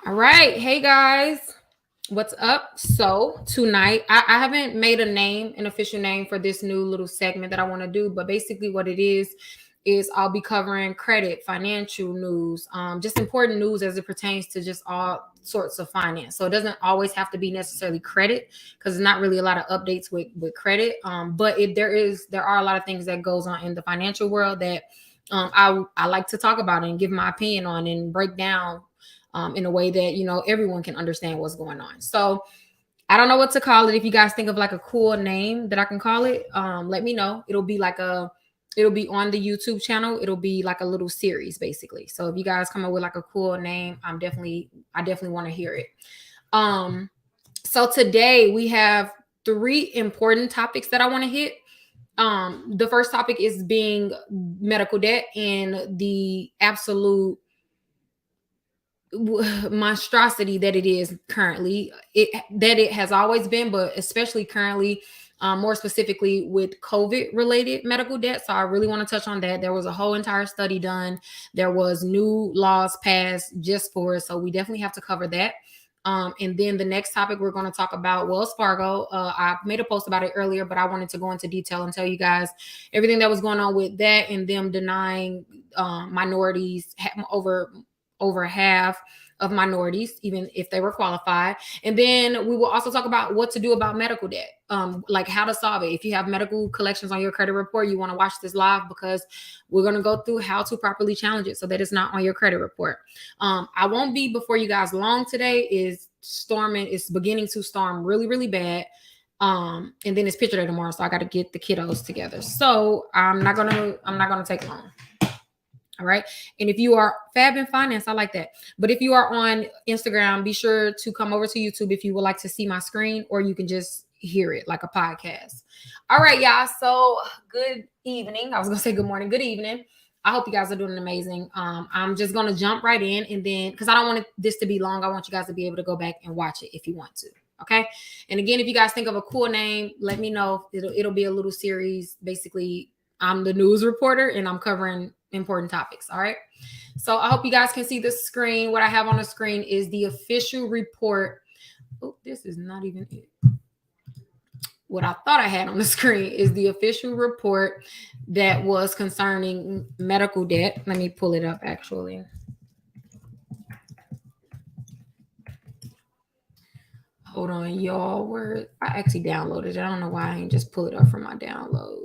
All right. Hey guys. What's up? So tonight, I haven't made an official name for this new little segment that I want to do, but basically what it is I'll be covering credit, financial news, just important news as it pertains to just all sorts of finance. So it doesn't always have to be necessarily credit because there's not really a lot of updates with credit. But there are a lot of things that goes on in the financial world that I like to talk about and give my opinion on and break down in a way that everyone can understand what's going on. So I don't know what to call it. If you guys think of like a cool name that I can call it, let me know. It'll be on the YouTube channel. It'll be like a little series basically. So if you guys come up with like a cool name, I definitely want to hear it. So today we have three important topics that I want to hit. The first topic is being medical debt and the absolute monstrosity that it is currently, it has always been, but especially currently, more specifically with COVID related medical debt. So I really want to touch on that. There was a whole entire study done. There was new laws passed just for it. So we definitely have to cover that. And then the next topic we're going to talk about Wells Fargo. I made a post about it earlier, but I wanted to go into detail and tell you guys everything that was going on with that and them denying minorities over half of minorities, even if they were qualified. And then we will also talk about what to do about medical debt, like how to solve it. If you have medical collections on your credit report, you want to watch this live because we're going to go through how to properly challenge it so that it's not on your credit report. I won't be before you guys long. Today is storming. It's beginning to storm really, really bad. And then it's picture day tomorrow, so I got to get the kiddos together. So I'm not gonna take long. All right. And if you are fab in finance, I like that. But if you are on Instagram, be sure to come over to YouTube if you would like to see my screen, or you can just hear it like a podcast. All right, y'all. So good evening. I was going to say good morning. Good evening. I hope you guys are doing amazing. I'm just going to jump right in, and then because I don't want this to be long, I want you guys to be able to go back and watch it if you want to. Okay. And again, if you guys think of a cool name, let me know. It'll be a little series. Basically, I'm the news reporter and I'm covering important topics. All right. So I hope you guys can see the screen. What I have on the screen is the official report. Oh, this is not even it. What I thought I had on the screen is the official report that was concerning medical debt. Let me pull it up actually. Hold on, y'all. Where I actually downloaded it. I don't know why I ain't just pull it up from my downloads.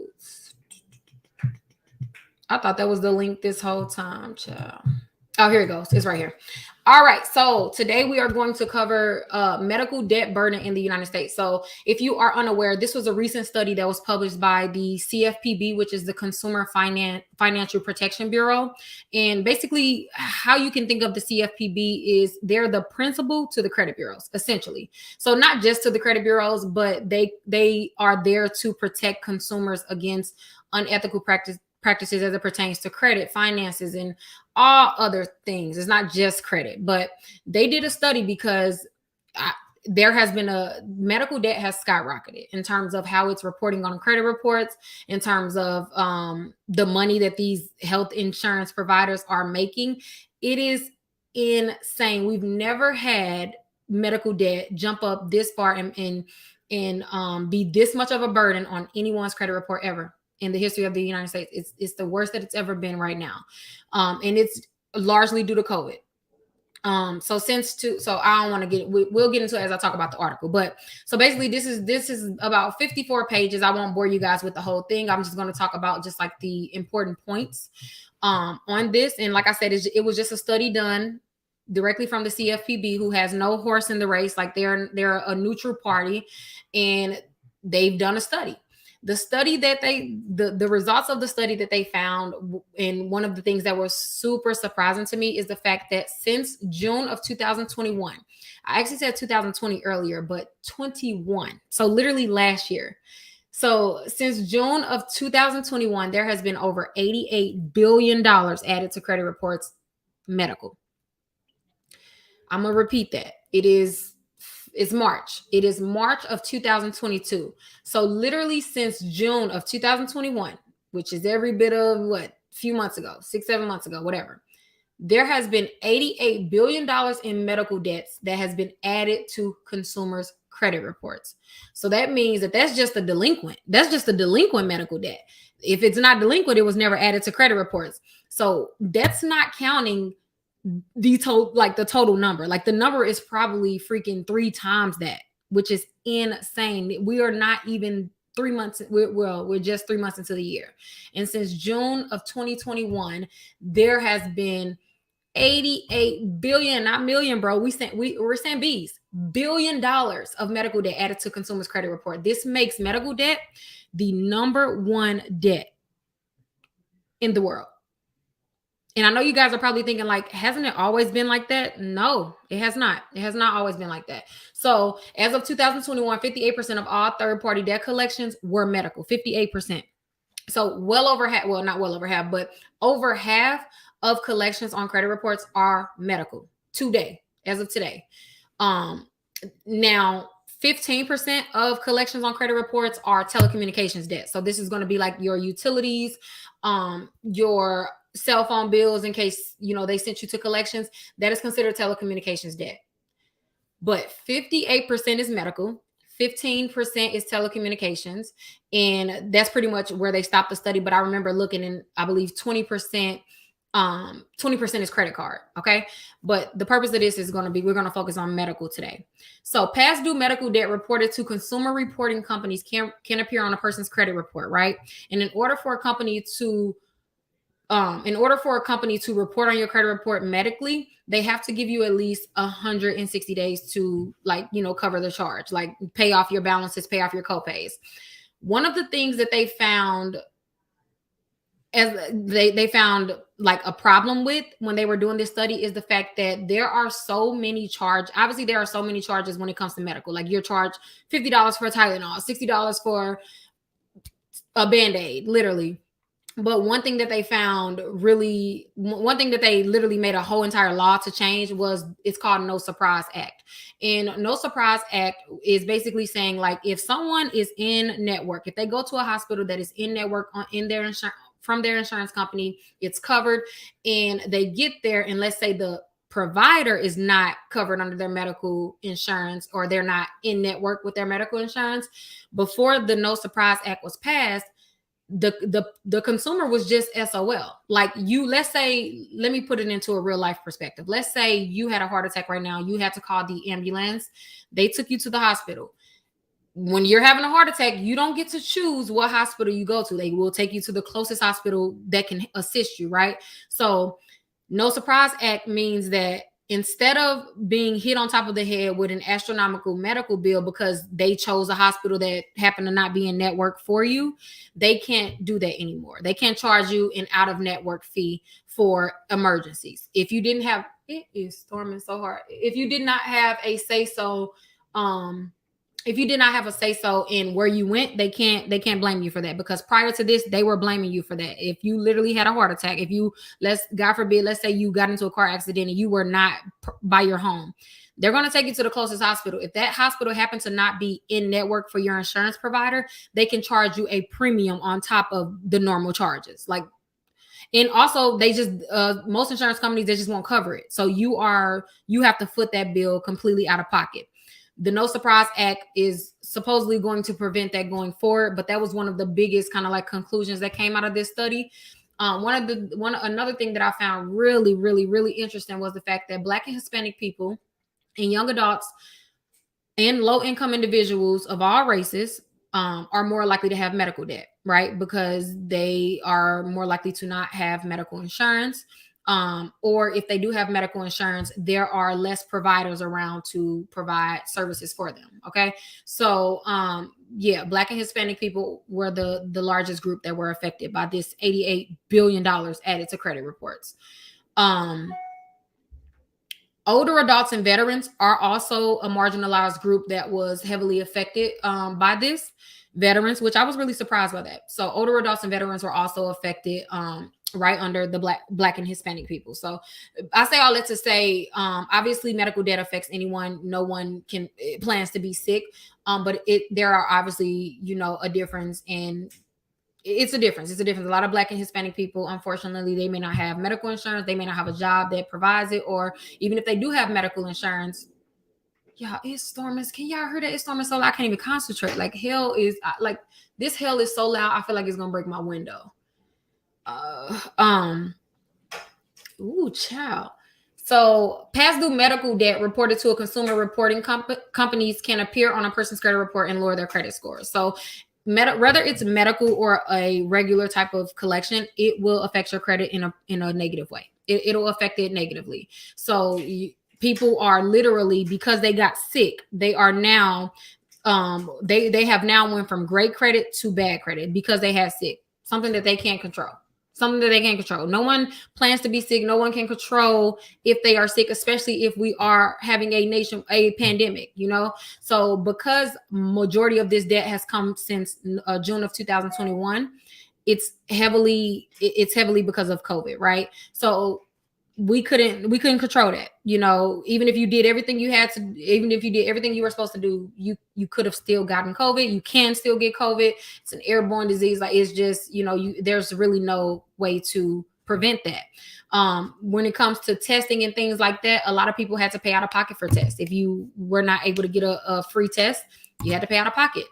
I thought that was the link this whole time, child. Oh, here it goes. It's right here. All right. So today we are going to cover medical debt burden in the United States. So if you are unaware, this was a recent study that was published by the CFPB, which is the Consumer Financial Protection Bureau. And basically how you can think of the CFPB is they're the principal to the credit bureaus, essentially. So not just to the credit bureaus, but they are there to protect consumers against unethical practices as it pertains to credit, finances, and all other things. It's not just credit, but they did a study because there has been medical debt has skyrocketed in terms of how it's reporting on credit reports, in terms of the money that these health insurance providers are making. It is insane. We've never had medical debt jump up this far and be this much of a burden on anyone's credit report ever in the history of the United States. It's the worst that it's ever been right now. And it's largely due to COVID. So I don't want to we'll get into it as I talk about the article. But so basically this is about 54 pages. I won't bore you guys with the whole thing. I'm just going to talk about just like the important points on this. And like I said, it was just a study done directly from the CFPB, who has no horse in the race. Like they're a neutral party, and they've done a study. The study that the results of the study that they found, and one of the things that was super surprising to me is the fact that since June of 2021, I actually said 2020 earlier, but 21. So literally last year. So since June of 2021, there has been over $88 billion added to credit reports medical. I'm going to repeat that. It's March. It is March of 2022. So literally since June of 2021, which is every bit of few months ago, 6-7 months ago, whatever, there has been $88 billion in medical debts that has been added to consumers' credit reports. So that means that that's just a delinquent. That's just a delinquent medical debt. If it's not delinquent, it was never added to credit reports. So that's not counting the total number. Like the number is probably freaking 3 times that, which is insane. We are not even 3 months. We're just 3 months into the year. And since June of 2021, there has been 88 billion, not million, bro. We're saying B's, $1 billion of medical debt added to consumers' credit report. This makes medical debt the number one debt in the world. And I know you guys are probably thinking, like, hasn't it always been like that? No, it has not. It has not always been like that. So as of 2021, 58% of all third-party debt collections were medical, 58%. So well over half, well, not well over half, but over half of collections on credit reports are medical today, as of today. Now, 15% of collections on credit reports are telecommunications debt. So this is going to be like your utilities, your cell phone bills, in case, they sent you to collections. That is considered telecommunications debt. But 58% is medical. 15% is telecommunications. And that's pretty much where they stopped the study. But I remember looking, and I believe 20% is credit card. Okay. But the purpose of this is we're going to focus on medical today. So past due medical debt reported to consumer reporting companies can appear on a person's credit report, right? And in order for a company to report on your credit report medically, they have to give you at least 160 days to cover the charge, like pay off your balances, pay off your copays. One of the things that they found, they found like a problem with when they were doing this study, is the fact that there are so many charges. Obviously, there are so many charges when it comes to medical. Like you're charged $50 for Tylenol, $60 for a Band-Aid, literally. But one thing that they literally made a whole entire law to change was, it's called No Surprise Act. And No Surprise Act is basically saying, like, if someone is in network, if they go to a hospital that is in network from their insurance company, it's covered, and they get there, and let's say the provider is not covered under their medical insurance, or they're not in network with their medical insurance, before the No Surprise Act was passed, the consumer was just SOL. Like let's say, let me put it into a real life perspective. Let's say you had a heart attack right now. You had to call the ambulance. They took you to the hospital. When you're having a heart attack, you don't get to choose what hospital you go to. They will take you to the closest hospital that can assist you, right? So No Surprise Act means that instead of being hit on top of the head with an astronomical medical bill because they chose a hospital that happened to not be in network for you, they can't do that anymore. They can't charge you an out-of-network fee for emergencies. If you didn't have, it is storming so hard. If you did not have a say-so, in where you went, they can't blame you for that, because prior to this, they were blaming you for that. If you literally had a heart attack, if you, God forbid, let's say you got into a car accident and you were not by your home, they're going to take you to the closest hospital. If that hospital happens to not be in network for your insurance provider, they can charge you a premium on top of the normal charges. And also, they just most insurance companies, they just won't cover it. So you have to foot that bill completely out of pocket. The No Surprise Act is supposedly going to prevent that going forward, but that was one of the biggest kind of like conclusions that came out of this study. Another thing that I found really, really, really interesting was the fact that Black and Hispanic people and young adults and low-income individuals of all races are more likely to have medical debt, right? Because they are more likely to not have medical insurance. Or if they do have medical insurance, there are less providers around to provide services for them. Okay. So, Black and Hispanic people were the largest group that were affected by this $88 billion added to credit reports. Older adults and veterans are also a marginalized group that was heavily affected by this. Veterans, which I was really surprised by that. So older adults and veterans were also affected right under the Black and Hispanic people. So I say all that to say, obviously medical debt affects anyone. No one plans to be sick. But there are obviously, a difference in it's a difference. It's a difference. A lot of Black and Hispanic people, unfortunately, they may not have medical insurance. They may not have a job that provides it, or even if they do have medical insurance, y'all, it's storming. Can y'all hear that? It's storming so loud I can't even concentrate. Like hell is like this hell is so loud. I feel like it's gonna break my window. Ooh, child. So, past due medical debt reported to a consumer reporting companies can appear on a person's credit report and lower their credit score. So, whether it's medical or a regular type of collection, it will affect your credit in a negative way. It'll affect it negatively. So, people are literally, because they got sick, they are now they have now went from great credit to bad credit because they had sick, something that they can't control. Something that they can't control. No one plans to be sick. No one can control if they are sick, especially if we are having a pandemic, you know? So because majority of this debt has come since June of 2021, it's heavily because of COVID, right? So we couldn't control that, you know. Even if you did everything you had to, even if you did everything you were supposed to do, you could have still gotten COVID. You can still get COVID. It's an airborne disease. Like, it's just, you know, there's really no way to prevent that. When it comes to testing and things like that, a lot of people had to pay out of pocket for tests. If you were not able to get a free test, you had to pay out of pocket.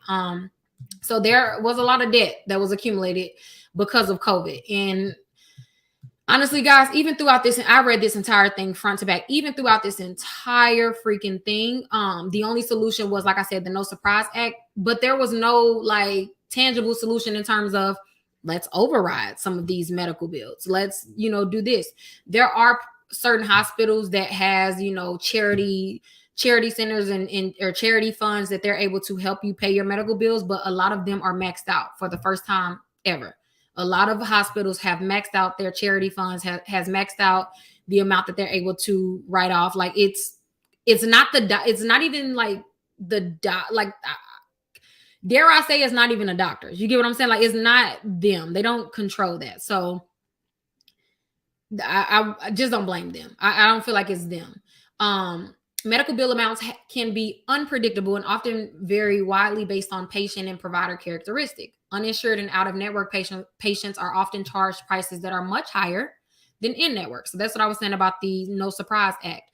So there was a lot of debt that was accumulated because of COVID. And honestly, guys, even throughout this, and I read this entire thing front to back, even throughout this entire freaking thing, the only solution was, like I said, the No Surprise Act, but there was no like tangible solution in terms of let's override some of these medical bills. Let's, you know, do this. There are certain hospitals that has, you know, charity centers and or charity funds that they're able to help you pay your medical bills, but a lot of them are maxed out for the first time ever. A lot of hospitals have maxed out their charity funds, has maxed out the amount that they're able to write off. Like it's not even like dare I say, it's not even the doctors. You get what I'm saying? Like, it's not them. They don't control that. So I just don't blame them. I don't feel like it's them. Medical bill amounts can be unpredictable and often vary widely based on patient and provider characteristic. Uninsured and out-of-network patients are often charged prices that are much higher than in-network. So that's what I was saying about the No Surprise Act.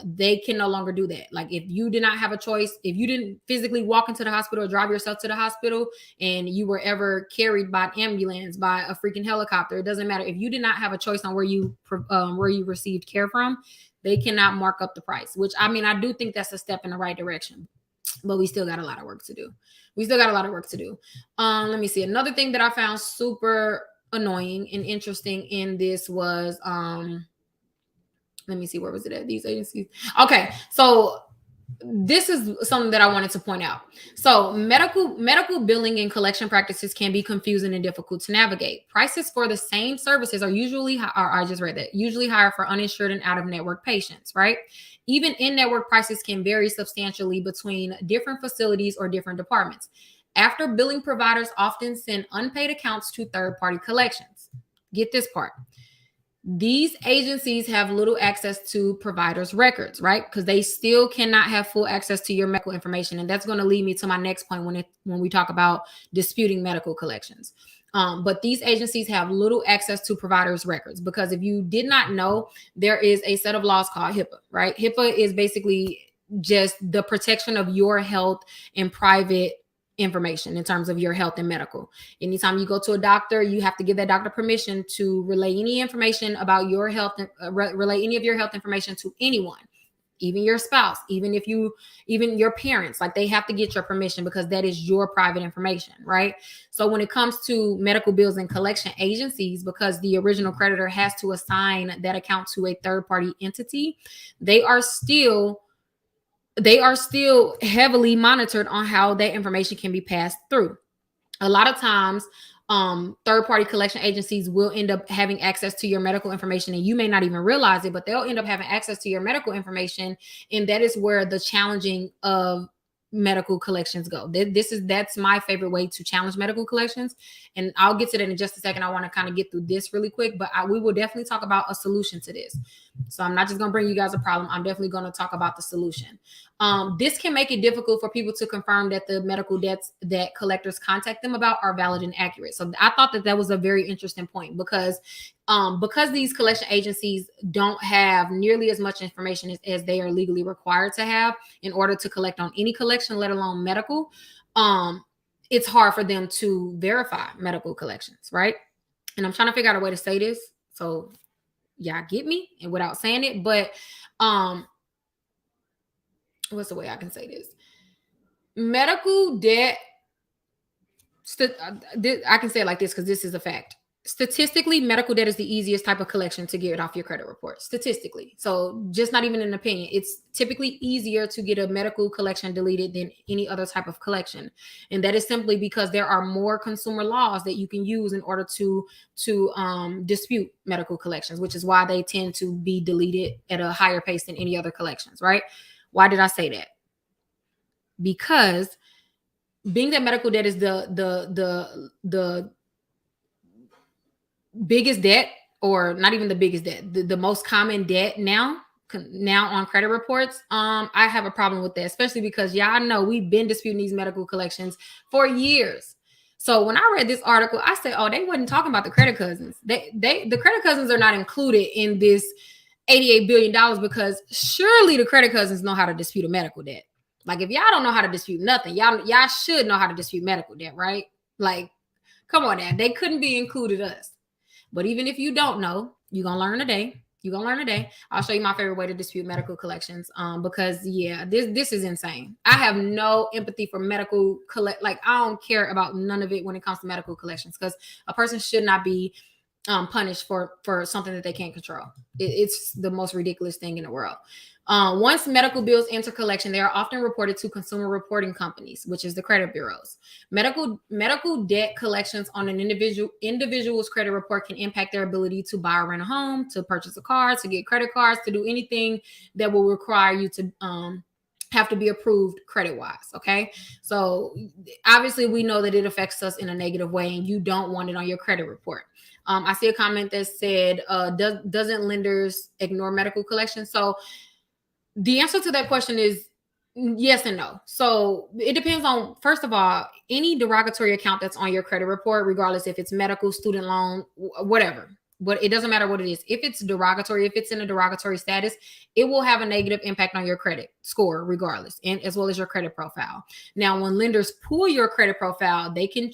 They can no longer do that. Like, if you did not have a choice, if you didn't physically walk into the hospital or drive yourself to the hospital and you were ever carried by an ambulance, by a freaking helicopter, it doesn't matter. If you did not have a choice on where you received care from, they cannot mark up the price, which, I mean, I do think that's a step in the right direction, but we still got a lot of work to do. Let me see. Another thing that I found super annoying and interesting in this was, let me see, where was it at? These agencies. Okay. So this is something that I wanted to point out. So medical billing and collection practices can be confusing and difficult to navigate. Prices for the same services are usually higher for uninsured and out-of-network patients, right? Even in-network prices can vary substantially between different facilities or different departments. After billing providers often send unpaid accounts to third-party collections. Get this part. These agencies have little access to providers' records, right? Because they still cannot have full access to your medical information. And that's going to lead me to my next point when we talk about disputing medical collections. But these agencies have little access to providers' records because, if you did not know, there is a set of laws called HIPAA, right? HIPAA is basically just the protection of your health and private information in terms of your health and medical. Anytime you go to a doctor, you have to give that doctor permission to relay any information about your health, relay any of your health information to anyone, even your spouse, even your parents. Like, they have to get your permission because that is your private information, right? So when it comes to medical bills and collection agencies, because the original creditor has to assign that account to a third-party entity, they are still heavily monitored on how that information can be passed through. A lot of times, third-party collection agencies will end up having access to your medical information, and you may not even realize it, but they'll end up having access to your medical information, and that is where the challenging of medical collections go. That's my favorite way to challenge medical collections, and I'll get to that in just a second. I want to kind of get through this really quick, but we will definitely talk about a solution to this. So I'm not just going to bring you guys a problem. I'm definitely going to talk about the solution. This can make it difficult for people to confirm that the medical debts that collectors contact them about are valid and accurate. So I thought that was a very interesting point, because these collection agencies don't have nearly as much information as they are legally required to have in order to collect on any collection, let alone medical. It's hard for them to verify medical collections, right? And I'm trying to figure out a way to say this so y'all get me and without saying it, but what's the way I can say this? Medical debt, I can say it like this because this is a fact. Statistically, medical debt is the easiest type of collection to get off your credit report. Statistically. So just not even an opinion. It's typically easier to get a medical collection deleted than any other type of collection. And that is simply because there are more consumer laws that you can use in order to dispute medical collections, which is why they tend to be deleted at a higher pace than any other collections, right? Why did I say that? Because being that medical debt is the biggest debt, or not even the biggest debt, the most common debt now on credit reports, I have a problem with that, especially because y'all know we've been disputing these medical collections for years. So when I read this article, I said, oh, they wasn't talking about the credit cousins. The credit cousins are not included in this $88 billion, because surely the credit cousins know how to dispute a medical debt. Like, if y'all don't know how to dispute nothing, y'all should know how to dispute medical debt, right? Like, come on now. They couldn't be included us. But even if you don't know, you're going to learn today. I'll show you my favorite way to dispute medical collections. Because yeah, this is insane. I have no empathy for medical like, I don't care about none of it when it comes to medical collections, because a person should not be punished for something that they can't control. It's the most ridiculous thing in the world. Once medical bills enter collection, they are often reported to consumer reporting companies, which is the credit bureaus. Medical debt collections on an individual's credit report can impact their ability to buy or rent a home, to purchase a car, to get credit cards, to do anything that will require you to have to be approved credit wise. Okay. So obviously we know that it affects us in a negative way, and you don't want it on your credit report. I see a comment that said, doesn't lenders ignore medical collections? So the answer to that question is yes and no. So it depends on, first of all, any derogatory account that's on your credit report, regardless if it's medical, student loan, whatever. But it doesn't matter what it is. If it's derogatory, if it's in a derogatory status, it will have a negative impact on your credit score regardless, and as well as your credit profile. Now, when lenders pull your credit profile, they can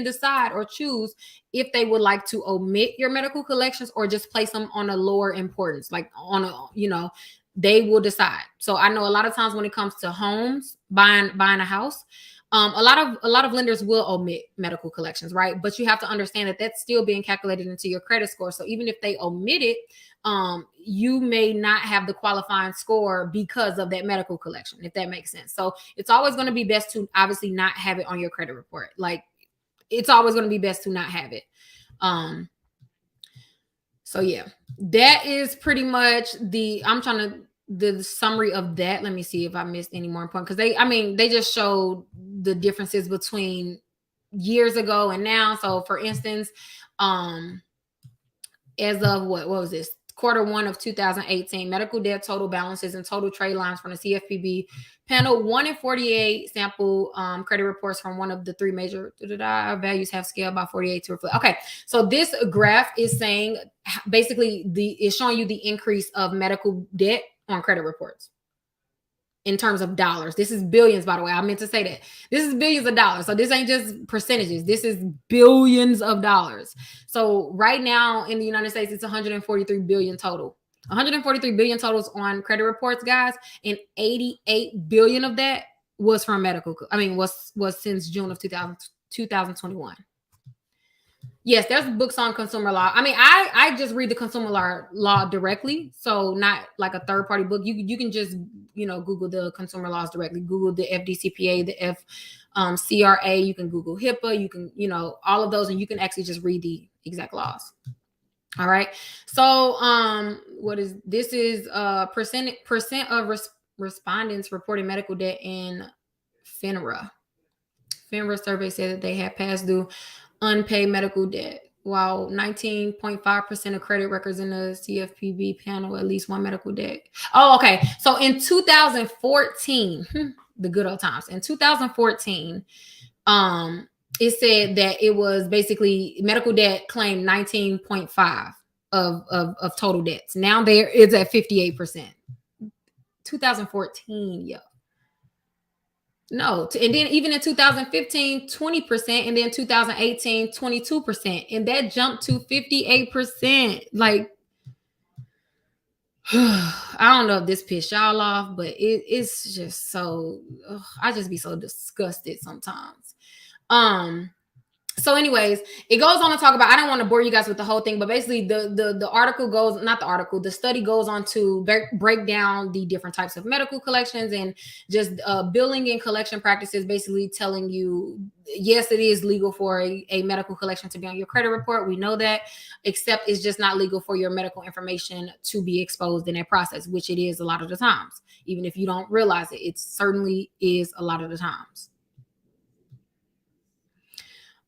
decide or choose if they would like to omit your medical collections or just place them on a lower importance, like on a, they will decide. So I know a lot of times when it comes to homes, buying a house, a lot of lenders will omit medical collections, right? But you have to understand that that's still being calculated into your credit score. So even if they omit it, you may not have the qualifying score because of that medical collection, if that makes sense. So it's always going to be best to obviously not have it on your credit report. Like, it's always going to be best to not have it. So yeah, that is pretty much the summary of that. Let me see if I missed any more important, because they just showed the differences between years ago and now. So for instance, as of what was this? Q1 of 2018, medical debt total balances and total trade lines from the CFPB panel 1 in 48 sample credit reports from one of the three major values have scaled by 48 to reflect. Okay, so this graph is saying basically it's showing you the increase of medical debt on credit reports in terms of dollars. This is billions, by the way. I meant to say that. This is billions of dollars. So this ain't just percentages. This is billions of dollars. So right now in the United States, it's 143 billion total. 143 billion totals on credit reports, guys, and 88 billion of that was from medical. Was since June of 2021. Yes, there's books on consumer law. I just read the consumer law directly, so not like a third party book. You can just Google the consumer laws directly. Google the FDCPA, the FCRA. You can Google HIPAA. You can all of those, and you can actually just read the exact laws. All right. So what is this? Is percent of respondents reporting medical debt in FINRA. FINRA survey said that they had past due unpaid medical debt. while 19.5% of credit records in the CFPB panel at least one medical debt. Oh, okay. So in 2014, the good old times. In 2014, it said that it was basically medical debt claimed 19.5 of total debts. Now there is at 58%. 2014, yeah. No, and then even in 2015, 20%, and then 2018, 22%. And that jumped to 58%. Like, I don't know if this pissed y'all off, but it's just so, I just be so disgusted sometimes. So anyways, it goes on to talk about, I don't want to bore you guys with the whole thing, but basically the article goes, not the article, the study goes on to break down the different types of medical collections and just billing and collection practices, basically telling you, yes, it is legal for a medical collection to be on your credit report. We know that, except it's just not legal for your medical information to be exposed in that process, which it is a lot of the times. Even if you don't realize it, it certainly is a lot of the times.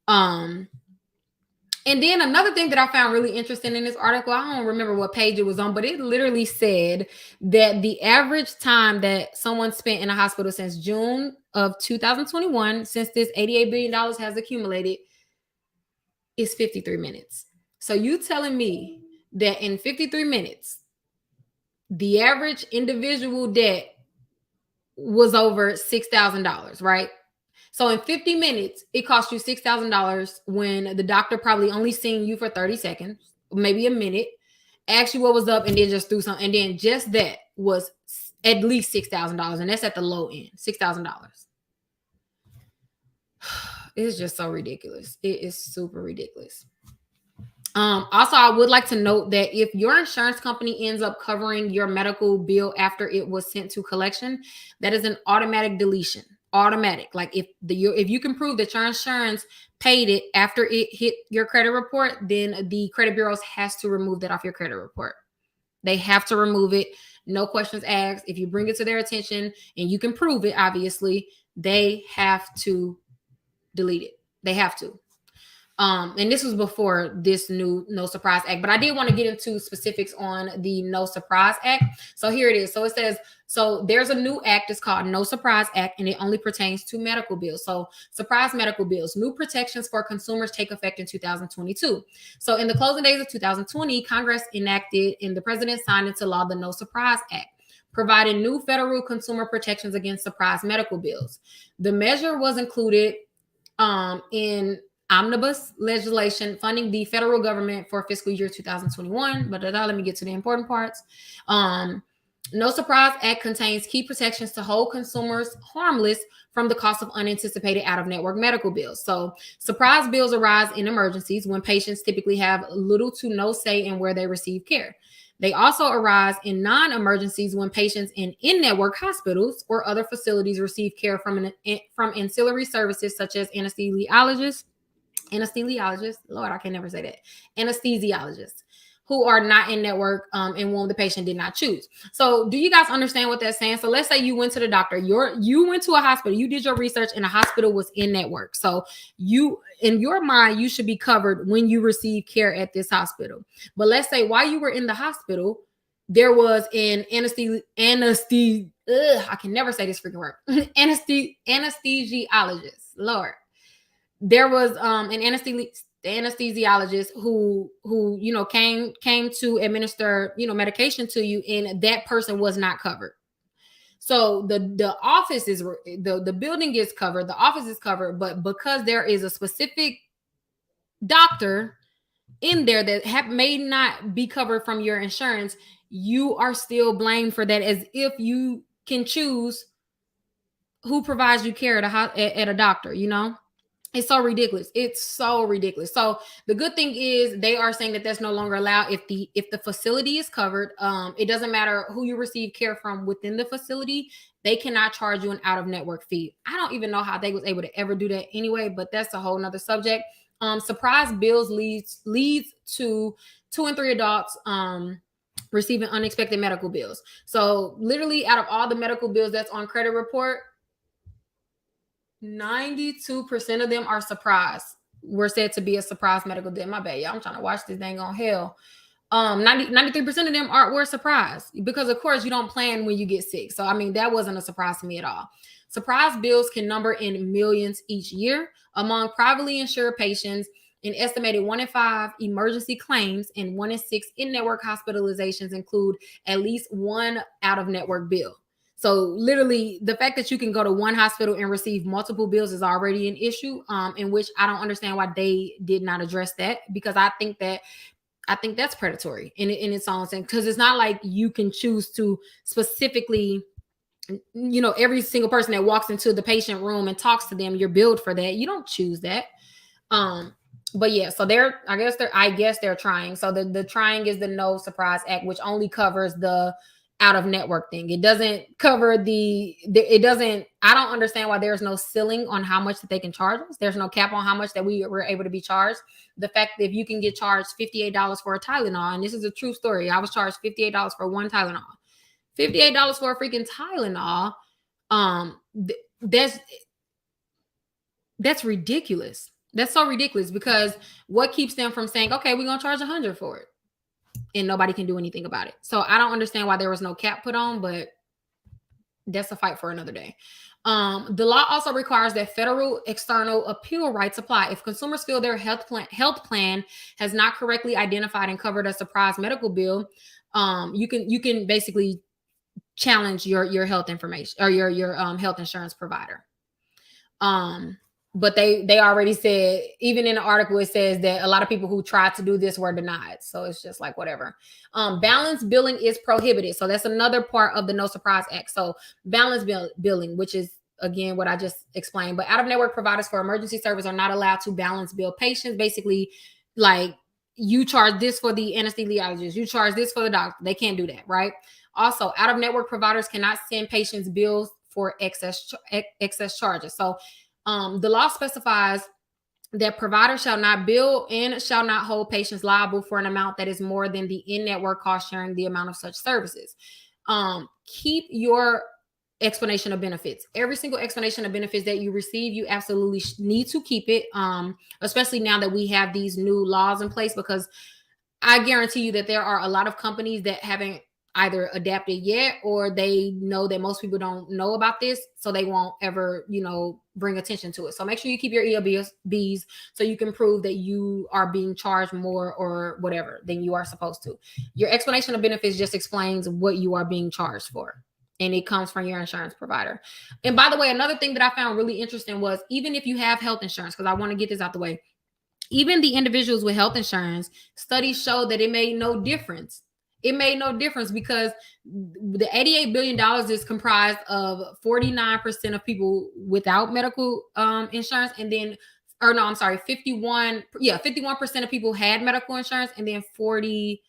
And then another thing that I found really interesting in this article, I don't remember what page it was on, but it literally said that the average time that someone spent in a hospital since June of 2021, since this $88 billion has accumulated, is 53 minutes. So you telling me that in 53 minutes, the average individual debt was over $6,000, right? So in 50 minutes, it cost you $6,000 when the doctor probably only seen you for 30 seconds, maybe a minute, asked you what was up, and then just threw something. And then just that was at least $6,000. And that's at the low end, $6,000. It's just so ridiculous. It is super ridiculous. Also, I would like to note that if your insurance company ends up covering your medical bill after it was sent to collection, that is an automatic deletion. Automatic. Like if you can prove that your insurance paid it after it hit your credit report, then the credit bureaus has to remove that off your credit report. They have to remove it. No questions asked. If you bring it to their attention and you can prove it, obviously, they have to delete it. They have to. And this was before this new No Surprise Act, but I did want to get into specifics on the No Surprise Act. So here it is. So it says, so there's a new act. It's called No Surprise Act, and it only pertains to medical bills. So surprise medical bills, new protections for consumers take effect in 2022. So in the closing days of 2020, Congress enacted and the president signed into law the No Surprise Act, providing new federal consumer protections against surprise medical bills. The measure was included in omnibus legislation funding the federal government for fiscal year 2021. But let me get to the important parts. No Surprise Act contains key protections to hold consumers harmless from the cost of unanticipated out-of-network medical bills. So surprise bills arise in emergencies when patients typically have little to no say in where they receive care. They also arise in non-emergencies when patients in in-network hospitals or other facilities receive care from ancillary services such as anesthesiologists, Lord, I can never say that, anesthesiologists, who are not in network and whom the patient did not choose. So do you guys understand what that's saying? So let's say you went to the doctor, you went to a hospital, you did your research and the hospital was in network. So you, in your mind, you should be covered when you receive care at this hospital. But let's say while you were in the hospital, there was an I can never say this freaking word. Anesthesiologist, Lord. There was an anesthesiologist who came to administer medication to you, and that person was not covered. So the office is the building is covered, the office is covered, but because there is a specific doctor in there that may not be covered from your insurance, you are still blamed for that, as if you can choose who provides you care at a doctor. It's so ridiculous. It's so ridiculous. So the good thing is they are saying that that's no longer allowed if the facility is covered. It doesn't matter who you receive care from within the facility. They cannot charge you an out-of-network fee. I don't even know how they was able to ever do that anyway, but that's a whole nother subject. Surprise bills leads to 2 and 3 adults receiving unexpected medical bills. So literally out of all the medical bills that's on credit report, 92% of them are surprise were said to be a surprise medical death. My bad, y'all. I'm trying to watch this dang on hell. 93% of them were surprised because of course you don't plan when you get sick. So I mean, that wasn't a surprise to me at all. Surprise bills can number in millions each year among privately insured patients. An estimated 1 in 5 emergency claims and 1 in 6 in-network hospitalizations include at least one out-of-network bill. So literally the fact that you can go to one hospital and receive multiple bills is already an issue, in which I don't understand why they did not address that, because I think that's predatory in its own sense, because it's not like you can choose to specifically, every single person that walks into the patient room and talks to them, you're billed for that. You don't choose that. But yeah, so I guess they're trying. So the trying is the No Surprise Act, which only covers the out of network thing. It doesn't cover I don't understand why there's no ceiling on how much that they can charge us. There's no cap on how much that we were able to be charged. The fact that if you can get charged $58 for a Tylenol, and this is a true story, I was charged $58 for one Tylenol. $58 for a freaking Tylenol. That's ridiculous. That's so ridiculous, because what keeps them from saying, okay, we're going to charge $100 for it? And nobody can do anything about it. So I don't understand why there was no cap put on, but that's a fight for another day. The law also requires that federal external appeal rights apply. If consumers feel their health plan has not correctly identified and covered a surprise medical bill, you can basically challenge your health information or your health insurance provider. But they already said, even in the article, it says that a lot of people who tried to do this were denied. So it's just like, whatever. Balance billing is prohibited. So that's another part of the No Surprise Act. So balance billing, which is, again, what I just explained. But out-of-network providers for emergency service are not allowed to balance bill patients. Basically, like, you charge this for the anesthesiologist, you charge this for the doctor. They can't do that, right? Also, out-of-network providers cannot send patients bills for excess charges. So the law specifies that providers shall not bill and shall not hold patients liable for an amount that is more than the in-network cost sharing the amount of such services. Keep your explanation of benefits. Every single explanation of benefits that you receive, you absolutely need to keep it, especially now that we have these new laws in place, because I guarantee you that there are a lot of companies that haven't either adapted yet, or they know that most people don't know about this, so they won't ever, bring attention to it. So make sure you keep your ELBs so you can prove that you are being charged more or whatever than you are supposed to. Your explanation of benefits just explains what you are being charged for, and it comes from your insurance provider. And by the way, another thing that I found really interesting was, even if you have health insurance, because I want to get this out the way, even the individuals with health insurance, studies show that it made no difference. It made no difference, because the $88 billion is comprised of 49% of people without medical insurance. And then, 51% of people had medical insurance. And then 8%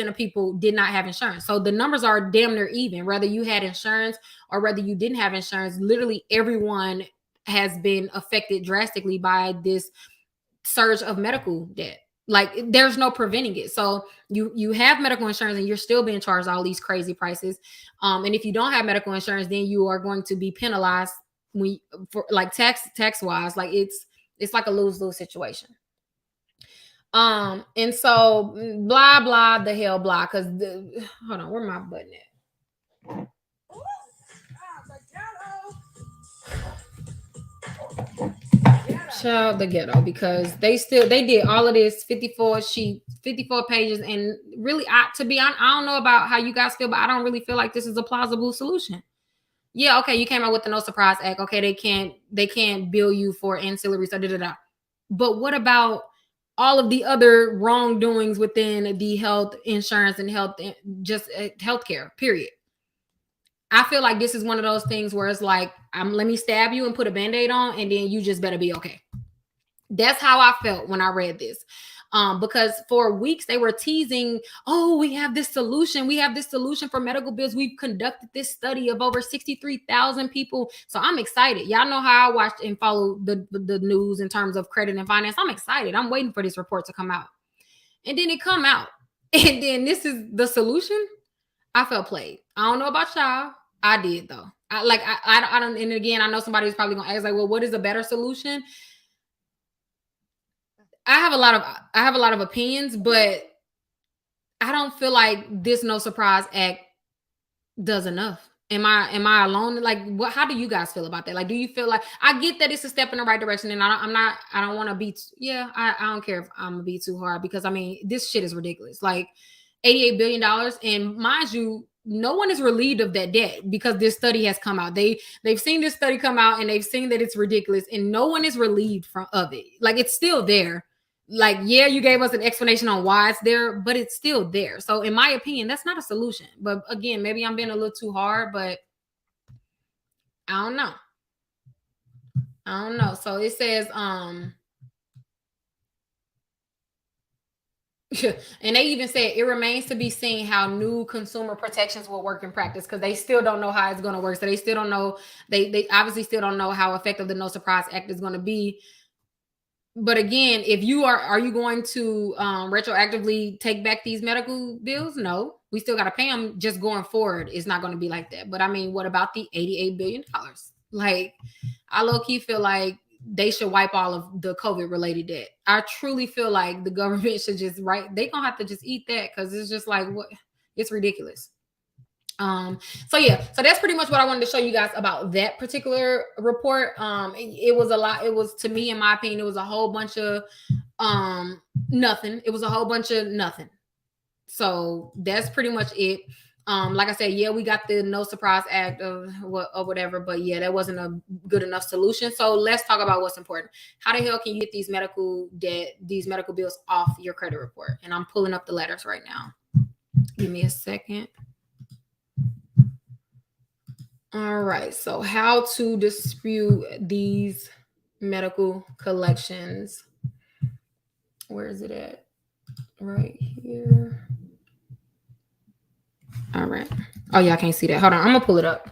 of people did not have insurance. So the numbers are damn near even, whether you had insurance or whether you didn't have insurance. Literally everyone has been affected drastically by this surge of medical debt. Like, there's no preventing it. So you have medical insurance and you're still being charged all these crazy prices. And if you don't have medical insurance, then you are going to be penalized for like tax wise. Like, it's like a lose-lose situation. And so blah blah the hell blah, because hold on, where my button at? Child, the ghetto, because they did all of this 54 pages, and really, to be honest, I don't know about how you guys feel, but I don't really feel like this is a plausible solution. Yeah, okay, you came out with the No Surprise Act. Okay, they can't bill you for ancillary stuff, but what about all of the other wrongdoings within the health insurance and healthcare, period? I feel like this is one of those things where it's like, let me stab you and put a Band-Aid on, and then you just better be okay. That's how I felt when I read this. Because for weeks they were teasing, oh, we have this solution. We have this solution for medical bills. We've conducted this study of over 63,000 people. So I'm excited. Y'all know how I watch and follow the news in terms of credit and finance. I'm excited. I'm waiting for this report to come out. And then it come out. And then this is the solution. I felt played. I don't know about y'all. I did though. I don't. And again, I know somebody's probably gonna ask, like, well, what is a better solution? I have a lot of opinions, but I don't feel like this No Surprise Act does enough. Am I alone? Like, what? How do you guys feel about that? Like, do you feel like I get that it's a step in the right direction, and I'm not. I don't want to be. Yeah, I don't care if I'm gonna be too hard because I mean this shit is ridiculous. Like, $88 billion, and mind you, no one is relieved of that debt because this study has come out. They've seen this study come out and they've seen that it's ridiculous, and no one is relieved from of it. Like, it's still there. Like, yeah, you gave us an explanation on why it's there, but it's still there. So in my opinion, that's not a solution. But again, maybe I'm being a little too hard, but I don't know. I don't know. So it says and they even said it remains to be seen how new consumer protections will work in practice because they still don't know how it's going to work. So they still don't know. They obviously still don't know how effective the No Surprise Act is going to be. But again, if you are you going to retroactively take back these medical bills? No, we still got to pay them. Just going forward, it's not going to be like that. But I mean, what about the $88 billion? Like, I low key feel like they should wipe all of the COVID related debt. I truly feel like the government should just they gonna have to just eat that because it's just like what it's ridiculous. So yeah, so that's pretty much what I wanted to show you guys about that particular report. It was a lot. It was, to me, in my opinion, it was a whole bunch of nothing. It was a whole bunch of nothing. So that's pretty much it. Like I said, yeah, we got the No Surprise Act of whatever, but yeah, that wasn't a good enough solution. So let's talk about what's important. How the hell can you get these medical bills off your credit report? And I'm pulling up the letters right now. Give me a second. All right. So how to dispute these medical collections. Where is it at? Right here. All right. Oh yeah, I can't see that. Hold on. I'm gonna pull it up.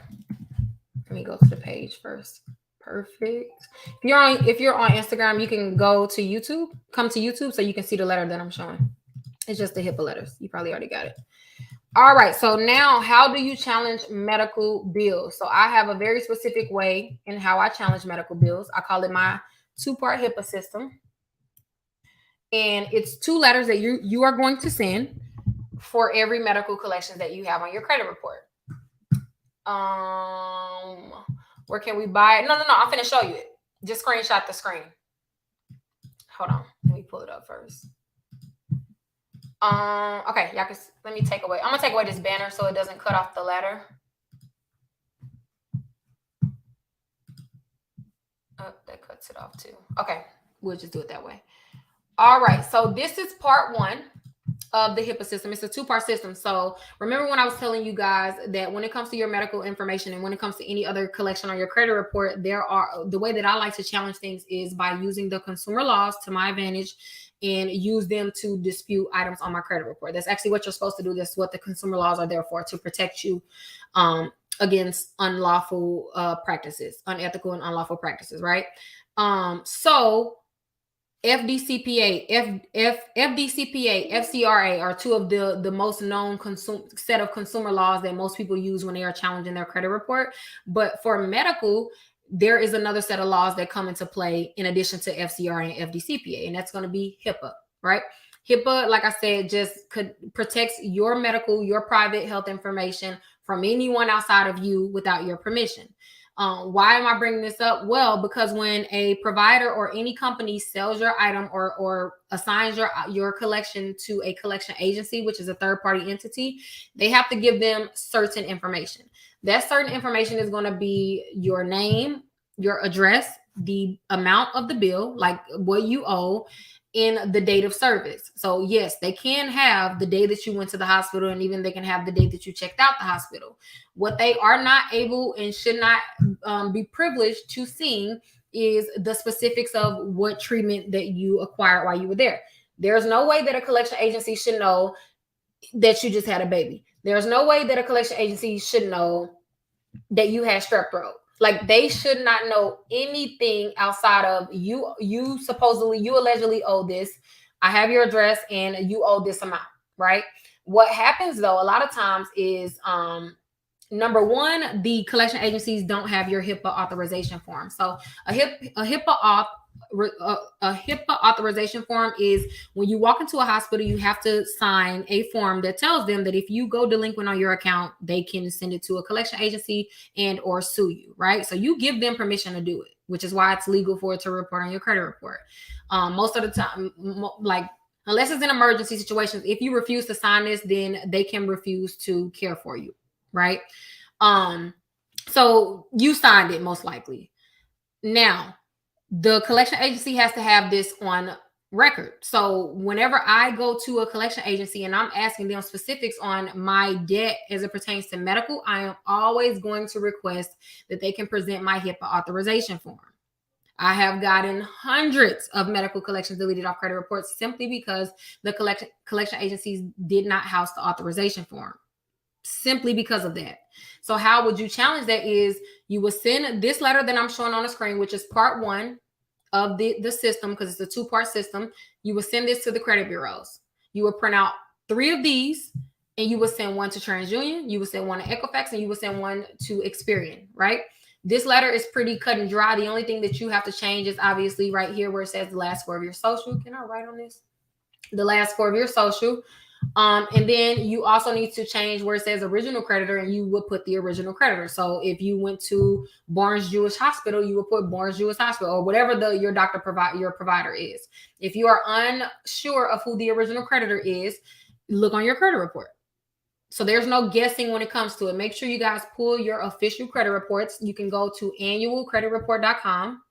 Let me go to the page first. Perfect. If you're on Instagram, you can go to YouTube. Come to YouTube so you can see the letter that I'm showing. It's just the HIPAA letters. You probably already got it. All right. So now, how do you challenge medical bills? So I have a very specific way in how I challenge medical bills. I call it my two-part HIPAA system. And it's 2 letters that you are going to send for every medical collection that you have on your credit report. Where can we buy it? No. I'm finna show you it. Just screenshot the screen. Hold on. Let me pull it up first. Okay, y'all can let me take away. I'm gonna take away this banner so it doesn't cut off the letter. Oh, that cuts it off too. Okay, we'll just do it that way. All right, so this is part 1 of the HIPAA system. It's a 2-part system. So remember when I was telling you guys that when it comes to your medical information and when it comes to any other collection on your credit report, the way that I like to challenge things is by using the consumer laws to my advantage and use them to dispute items on my credit report. That's actually what you're supposed to do. That's what the consumer laws are there for, to protect you against unlawful practices, unethical and unlawful practices, right? So FDCPA, FCRA are 2 of the most known set of consumer laws that most people use when they are challenging their credit report. But for medical, there is another set of laws that come into play in addition to FCRA and FDCPA, and that's going to be HIPAA, right? HIPAA, like I said, just protects your private health information from anyone outside of you without your permission. Why am I bringing this up? Well, because when a provider or any company sells your item or assigns your collection to a collection agency, which is a third-party entity, they have to give them certain information. That certain information is going to be your name, your address, the amount of the bill, like what you owe, in the date of service. So yes, they can have the day that you went to the hospital, and even they can have the date that you checked out the hospital. What they are not able and should not be privileged to seeing is the specifics of what treatment that you acquired while you were there. There's no way that a collection agency should know that you just had a baby. There's no way that a collection agency should know that you had strep throat. Like, they should not know anything outside of you allegedly owe this. I have your address and you owe this amount, right? What happens though, a lot of times is number one, the collection agencies don't have your HIPAA authorization form. So a HIPAA auth a HIPAA authorization form is when you walk into a hospital, you have to sign a form that tells them that if you go delinquent on your account, they can send it to a collection agency and or sue you, right? So you give them permission to do it, which is why it's legal for it to report on your credit report. Most of the time, like unless it's an emergency situations, if you refuse to sign this, then they can refuse to care for you, right? So you signed it most likely. Now, the collection agency has to have this on record. So whenever I go to a collection agency and I'm asking them specifics on my debt as it pertains to medical, I am always going to request that they can present my HIPAA authorization form. I have gotten hundreds of medical collections deleted off credit reports simply because the collection agencies did not house the authorization form. Simply because of that. So how would you challenge that is you would send this letter that I'm showing on the screen, which is part one of the system, because it's a two-part system. You would send this to the credit bureaus. You would print out 3 of these, and you would send one to TransUnion, you would send one to Equifax, and you would send one to Experian, right? This letter is pretty cut and dry. The only thing that you have to change is obviously right here where it says the last 4 of your social. Can I write on this? The last 4 of your social. And then you also need to change where it says original creditor, and you would put the original creditor. So if you went to Barnes Jewish Hospital, you would put Barnes Jewish Hospital or whatever your doctor your provider is. If you are unsure of who the original creditor is, look on your credit report. So there's no guessing when it comes to it. Make sure you guys pull your official credit reports. You can go to annualcreditreport.com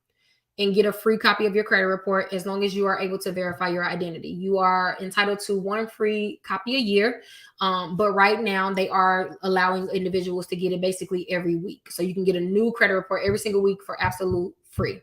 and get a free copy of your credit report as long as you are able to verify your identity. You are entitled to 1 free copy a year, but right now they are allowing individuals to get it basically every week. So you can get a new credit report every single week for absolute free.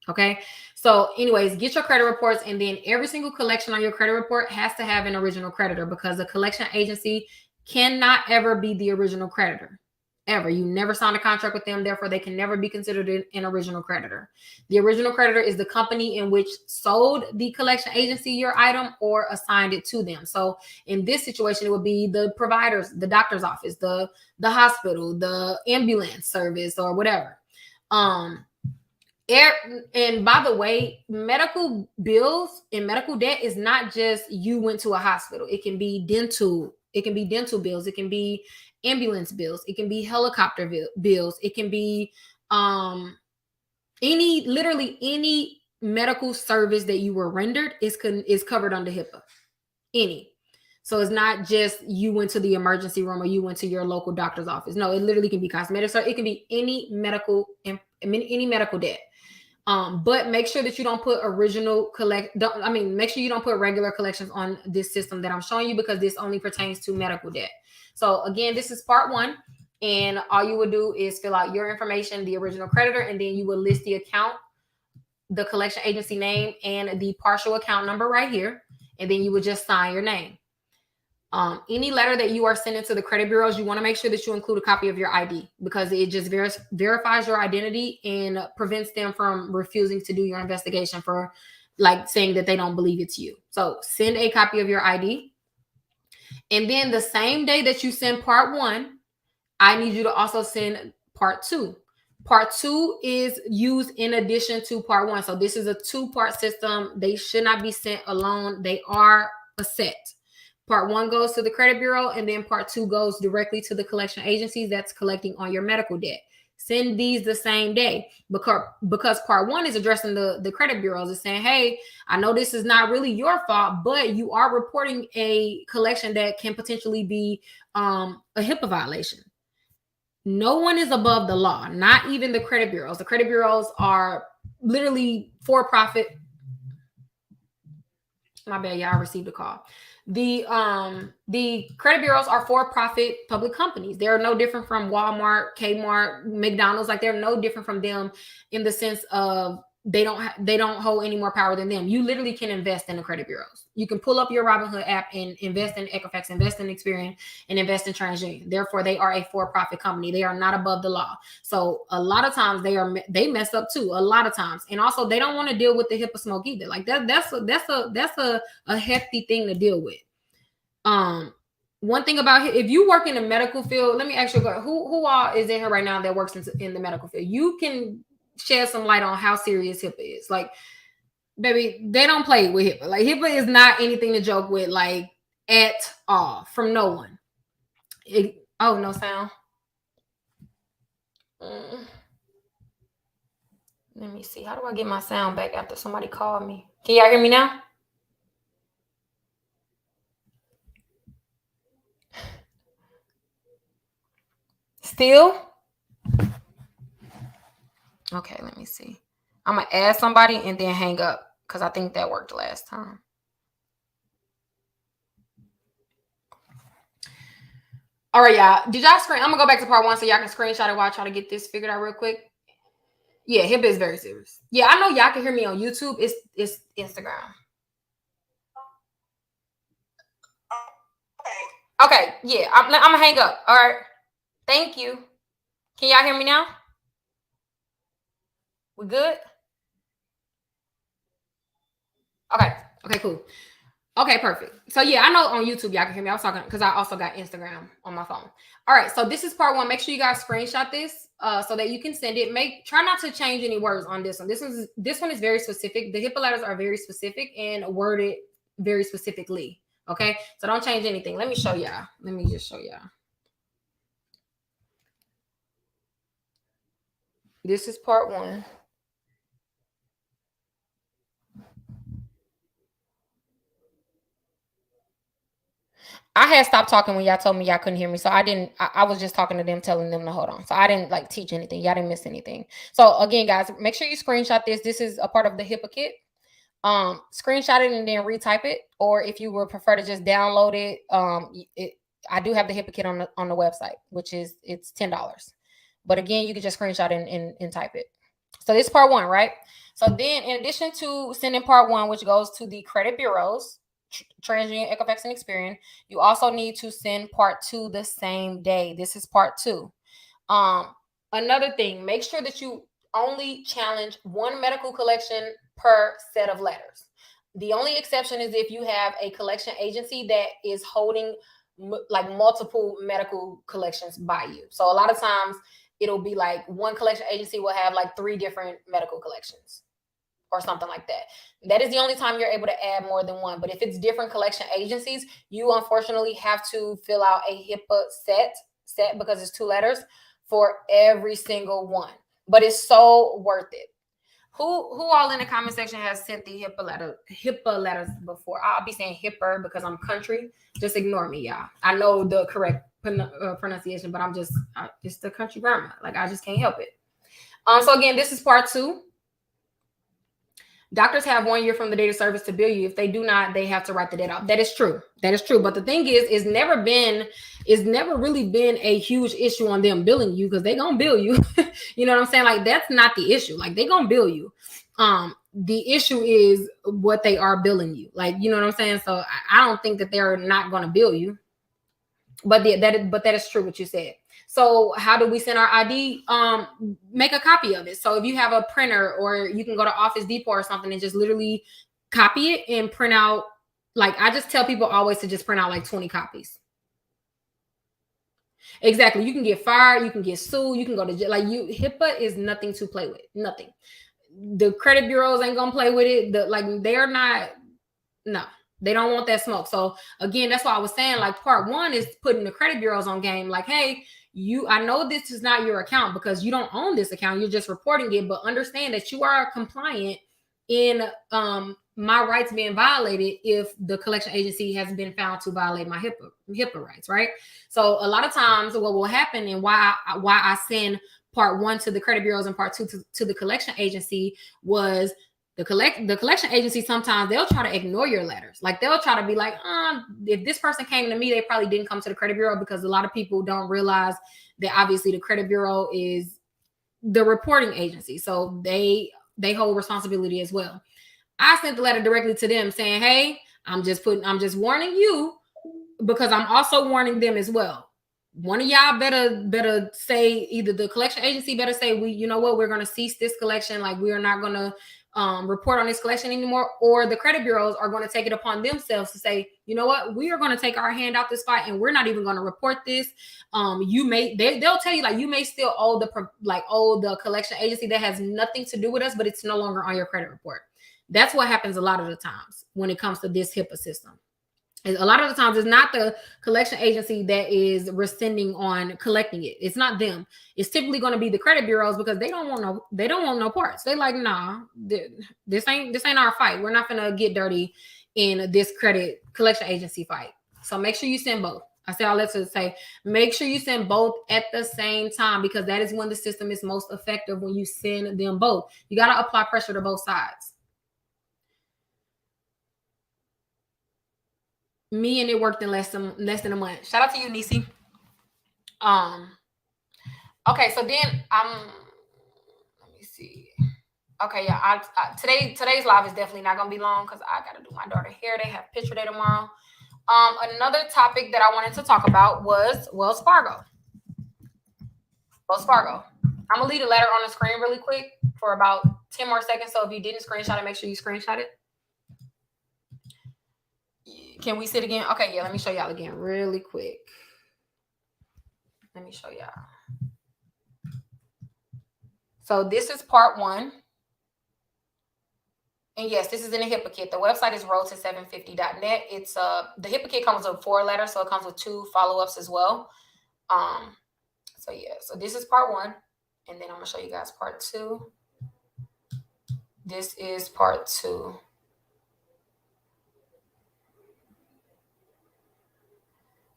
Okay. So anyways, get your credit reports, and then every single collection on your credit report has to have an original creditor, because the collection agency cannot ever be the original creditor. Ever. You never signed a contract with them, therefore they can never be considered an original creditor. The original creditor is the company in which sold the collection agency your item or assigned it to them. So in this situation, it would be the providers, the doctor's office, the hospital, the ambulance service, or whatever. And by the way, medical bills and medical debt is not just you went to a hospital. It can be dental. It can be dental bills. It can be ambulance bills. It can be helicopter bills. It can be literally any medical service that you were rendered is covered under HIPAA. Any. So it's not just you went to the emergency room or you went to your local doctor's office. No, it literally can be cosmetics, or it can be any medical debt. But make sure that you don't put make sure you don't put regular collections on this system that I'm showing you, because this only pertains to medical debt. So again, this is part 1, and all you would do is fill out your information, the original creditor, and then you will list the account, the collection agency name, and the partial account number right here, and then you would just sign your name. Any letter that you are sending to the credit bureaus, you want to make sure that you include a copy of your ID, because it just verifies your identity and prevents them from refusing to do your investigation for saying that they don't believe it's you. So send a copy of your ID. And then the same day that you send part 1, I need you to also send part 2. Part 2 is used in addition to part 1. So this is a 2-part system. They should not be sent alone. They are a set. Part 1 goes to the credit bureau, and then part 2 goes directly to the collection agencies that's collecting on your medical debt. Send these the same day, because part 1 is addressing the credit bureaus. It's saying, hey, I know this is not really your fault, but you are reporting a collection that can potentially be a HIPAA violation. No one is above the law, not even the credit bureaus. The credit bureaus are literally for-profit. My bad, y'all, received a call. The credit bureaus are for-profit public companies. They're no different from Walmart, Kmart, McDonald's. They're no different from them in the sense of they don't hold any more power than them. You literally can invest in the credit bureaus. You can pull up your Robinhood app and invest in Equifax, invest in Experian, and invest in TransUnion. Therefore, they are a for-profit company. They are not above the law. So a lot of times they mess up too. A lot of times, and also they don't want to deal with the HIPAA smoke either. That's a hefty thing to deal with. One thing about if you work in the medical field, let me ask you, who all is in here right now that works in the medical field? You can shed some light on how serious HIPAA is. baby, they don't play with HIPAA. Like HIPAA is not anything to joke with, like at all, from no one. Oh, no sound. Let me see. How do I get my sound back after somebody called me? Can y'all hear me now? Still? Okay, let me see. I'm going to add somebody and then hang up because I think that worked last time. All right, y'all. Did y'all screen? I'm going to go back to part 1 so y'all can screenshot it while I try to get this figured out real quick. Yeah, HIPAA is very serious. Yeah, I know y'all can hear me on YouTube. It's Instagram. Okay, yeah. I'm going to hang up. All right. Thank you. Can y'all hear me now? We good? Okay, cool. Okay, perfect. So yeah, I know on YouTube y'all can hear me. I was talking because I also got Instagram on my phone. All right, so this is part 1. Make sure you guys screenshot this so that you can send it. Try not to change any words on this one. This one is very specific. The HIPAA letters are very specific and worded very specifically. Okay, so don't change anything. Let me show y'all. Let me just show y'all. This is part 1. I had stopped talking when y'all told me y'all couldn't hear me. So I was just talking to them, telling them to hold on. So I didn't like teach anything. Y'all didn't miss anything. So again, guys, make sure you screenshot this. This is a part of the HIPAA kit. Screenshot it and then retype it. Or if you would prefer to just download it, I do have the HIPAA kit on the website, which is it's $10. But again, you can just screenshot it and type it. So this is part 1, right? So then in addition to sending part 1, which goes to the credit bureaus, TransUnion, Equifax, and Experian, you also need to send part 2 the same day. This is part 2. Another thing, make sure that you only challenge 1 medical collection per set of letters. The only exception is if you have a collection agency that is holding like multiple medical collections by you. So a lot of times it'll be like one collection agency will have like 3 different medical collections or something like that. That is the only time you're able to add more than 1. But if it's different collection agencies, you unfortunately have to fill out a HIPAA set because it's 2 letters for every single one. But it's so worth it. Who all in the comment section has sent the HIPAA letters before? I'll be saying HIPAA because I'm country. Just ignore me, y'all. I know the correct pronunciation, but it's the country grammar. Like I just can't help it. So again, this is part 2. Doctors have 1 year from the date of service to bill you. If they do not, they have to write the debt off. That is true. But the thing is, it's never really been a huge issue on them billing you because they're gonna bill you. You know what I'm saying? Like that's not the issue. Like they're gonna bill you. The issue is what they are billing you. Like, you know what I'm saying? So I don't think that they're not gonna bill you. But that is true what you said. So how do we send our ID? Make a copy of it. So if you have a printer or you can go to Office Depot or something and just literally copy it and print out. Like I just tell people always to just print out like 20 copies. Exactly. You can get fired. You can get sued. You can go to jail. Like HIPAA is nothing to play with. Nothing. The credit bureaus ain't gonna play with it. They're not. No. They don't want that smoke. So again, that's why I was saying like part 1 is putting the credit bureaus on game. Like, hey, I know this is not your account because you don't own this account. You're just reporting it, but understand that you are compliant in my rights being violated if the collection agency has been found to violate my HIPAA rights, right? So a lot of times what will happen and why I send part 1 to the credit bureaus and part 2 to the collection agency was the collection agency, sometimes they'll try to ignore your letters. Like they'll try to be like, if this person came to me, they probably didn't come to the credit bureau, because a lot of people don't realize that obviously the credit bureau is the reporting agency. So they hold responsibility as well. I sent the letter directly to them saying, hey, I'm just warning you because I'm also warning them as well. One of y'all better say, either the collection agency better say, you know what, we're going to cease this collection. Like we are not going to report on this collection anymore, or the credit bureaus are going to take it upon themselves to say, you know what, we are going to take our hand out this fight and we're not even going to report this. They'll tell you like you may still owe the collection agency that has nothing to do with us, but it's no longer on your credit report. That's what happens a lot of the times when it comes to this HIPAA system. A lot of the times it's not the collection agency that is rescinding on collecting it. It's not them. It's typically going to be the credit bureaus, because they don't want no parts. They like, nah, this ain't our fight. We're not gonna get dirty in this credit collection agency fight. So make sure you send both. I say all that to say, make sure you send both at the same time, because that is when the system is most effective, when you send them both. You got to apply pressure to both sides. Me and it worked in less than a month. Shout out to you, Nisi. Okay, so then let me see. Okay, yeah, today's live is definitely not gonna be long, because I gotta do my daughter hair. They have picture day tomorrow. Another topic that I wanted to talk about was Wells Fargo. Wells Fargo. I'm gonna leave the letter on the screen really quick for about 10 more seconds. So if you didn't screenshot it, make sure you screenshot it. Can we see it again? Okay, yeah, let me show y'all again really quick. Let me show y'all. So this is part 1. And yes, this is in the HIPAA kit. The website is roadto750.net. It's the HIPAA kit comes with 4 letters, so it comes with 2 follow-ups as well. So yeah, so this is part 1, and then I'm gonna show you guys part 2. This is part 2.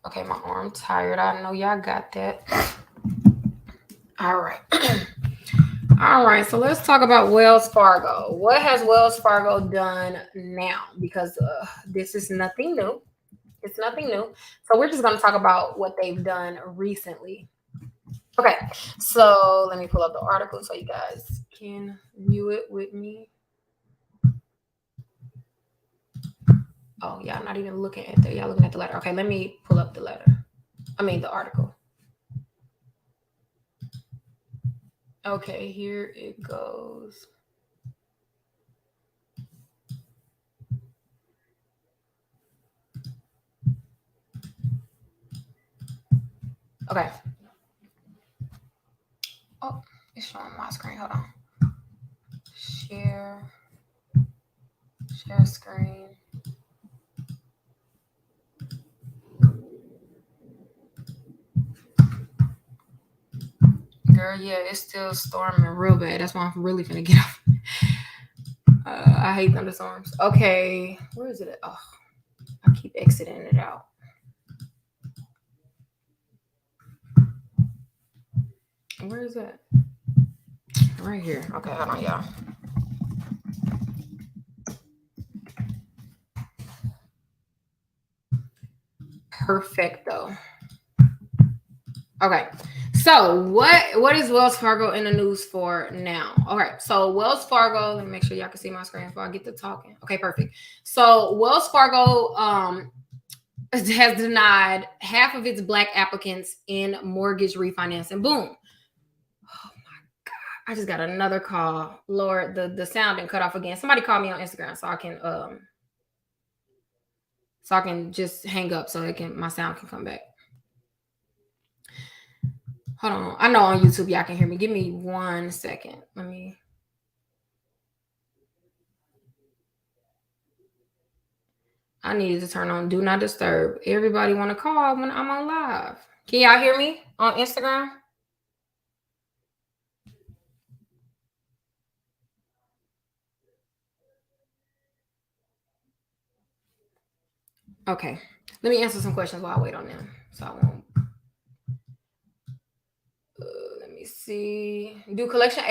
Okay, my arm tired. I know y'all got that. All right. All right, so let's talk about Wells Fargo. What has Wells Fargo done now? Because this is nothing new. It's nothing new. So we're just going to talk about what they've done recently. Okay, so let me pull up the article so you guys can view it with me. Oh, y'all not even looking at y'all looking at the letter. Okay, let me pull up the letter. I mean, the article. Okay, here it goes. Okay. Oh, it's showing my screen. Hold on. Share screen. Girl, yeah, it's still storming real bad. That's why I'm really gonna get off. I hate thunderstorms. Okay, where is it at? Oh, I keep exiting it out. Where is it? Right here. Okay, hold on, y'all. Perfecto. Okay, so what is Wells Fargo in the news for now? All right, so Wells Fargo, let me make sure y'all can see my screen before I get to talking. Okay, perfect. So Wells Fargo has denied half of its Black applicants in mortgage refinancing. Boom. Oh my God, I just got another call. Lord, the sound didn't cut off again. Somebody call me on Instagram so I can just hang up so my sound can come back. Hold on. I know on YouTube y'all can hear me. Give me 1 second. I needed to turn on Do Not Disturb. Everybody want to call when I'm on live. Can y'all hear me on Instagram? Okay. Let me answer some questions while I wait on them. So I won't. Let me see. Do collection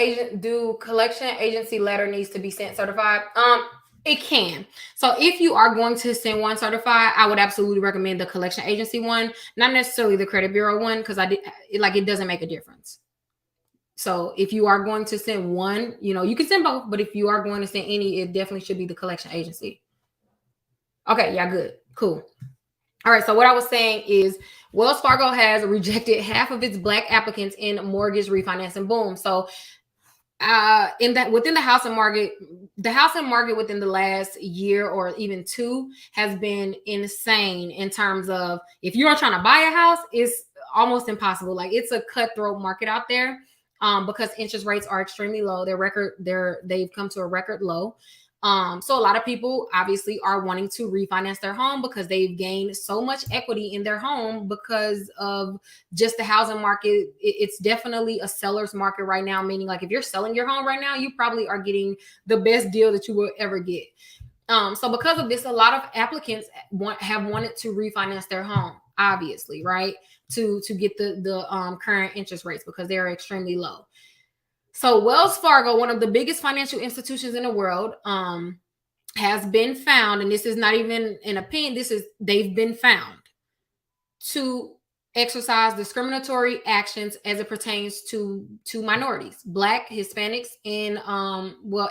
agency letter needs to be sent certified? It can. So if you are going to send one certified, I would absolutely recommend the collection agency one, not necessarily the credit bureau one, because it doesn't make a difference. So if you are going to send one, you can send both, but if you are going to send any, it definitely should be the collection agency. Okay, yeah, good. Cool. All right, so what I was saying is Wells Fargo has rejected half of its Black applicants in mortgage refinancing. Boom. So within the housing market within the last year or even 2 has been insane in terms of, if you are trying to buy a house, it's almost impossible. Like, it's a cutthroat market out there because interest rates are extremely low. They've come to a record low. So a lot of people obviously are wanting to refinance their home because they've gained so much equity in their home because of just the housing market. It's definitely a seller's market right now, meaning like if you're selling your home right now, you probably are getting the best deal that you will ever get. So because of this, a lot of applicants have wanted to refinance their home, obviously, right? To get the current interest rates because they're extremely low. So Wells Fargo, one of the biggest financial institutions in the world, has been found, and this is not even an opinion, they've been found to exercise discriminatory actions as it pertains to minorities, Black, Hispanics, and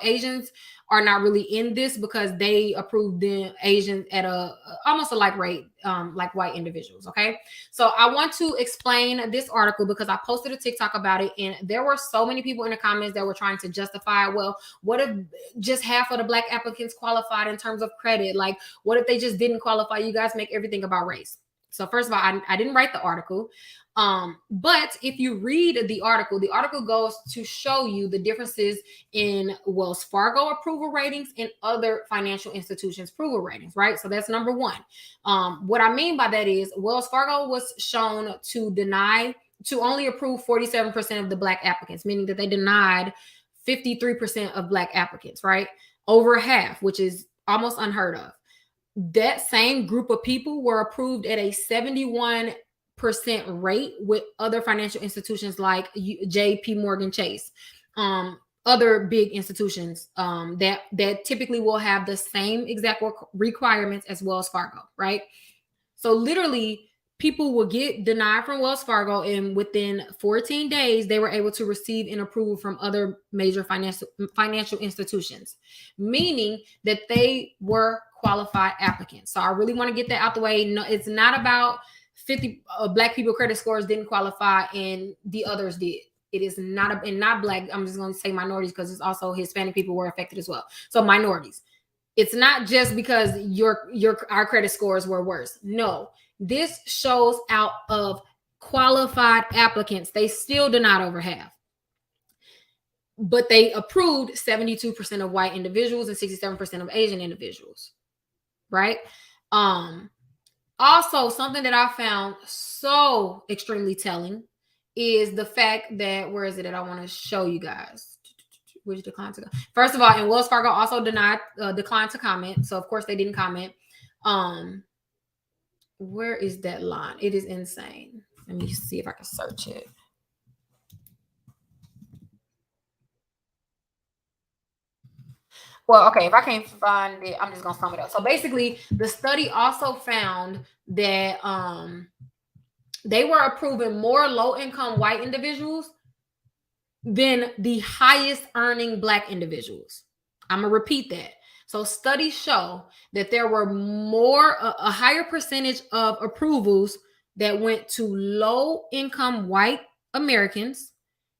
Asians are not really in this because they approved the Asians at a almost a like rate, like white individuals. Okay, so I want to explain this article because I posted a TikTok about it, and there were so many people in the comments that were trying to justify, well, what if just half of the Black applicants qualified in terms of credit? Like, what if they just didn't qualify? You guys make everything about race. So first of all, I didn't write the article. But if you read the article goes to show you the differences in Wells Fargo approval ratings and other financial institutions' approval ratings, right? So that's number one. What I mean by that is Wells Fargo was shown to only approve 47% of the Black applicants, meaning that they denied 53% of Black applicants, right? Over half, which is almost unheard of. That same group of people were approved at a 71% rate with other financial institutions like JP Morgan Chase, other big institutions that typically will have the same exact requirements as Wells Fargo, right? So literally, people will get denied from Wells Fargo, and within 14 days, they were able to receive an approval from other major financial institutions, meaning that they were qualified applicants. So I really want to get that out the way. No, it's not about 50 Black people credit scores didn't qualify and the others did. It is not not Black. I'm just going to say minorities because it's also Hispanic people were affected as well. So minorities. It's not just because our credit scores were worse. No, this shows out of qualified applicants. They still denied over half, but they approved 72% of white individuals and 67% of Asian individuals, right? Also, something that I found so extremely telling is the fact that, where is it that I want to show you guys? Which declined to go. First of all, and Wells Fargo also declined to comment. So of course they didn't comment. Where is that line? It is insane. Let me see if I can search it. Well, okay, if I can't find it, I'm just gonna sum it up. So basically, the study also found that they were approving more low-income white individuals than the highest earning Black individuals. I'm gonna repeat that. So studies show that there were a higher percentage of approvals that went to low income white Americans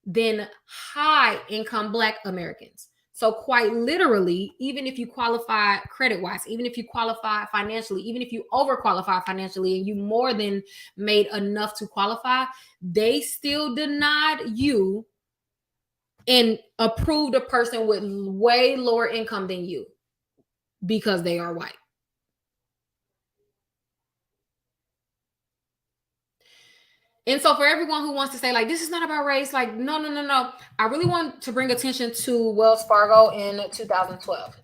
than high income Black Americans. So quite literally, even if you qualify credit-wise, even if you qualify financially, even if you overqualify financially and you more than made enough to qualify, they still denied you and approved a person with way lower income than you because they are white. And so for everyone who wants to say, like, this is not about race, like, no. I really want to bring attention to Wells Fargo in 2012.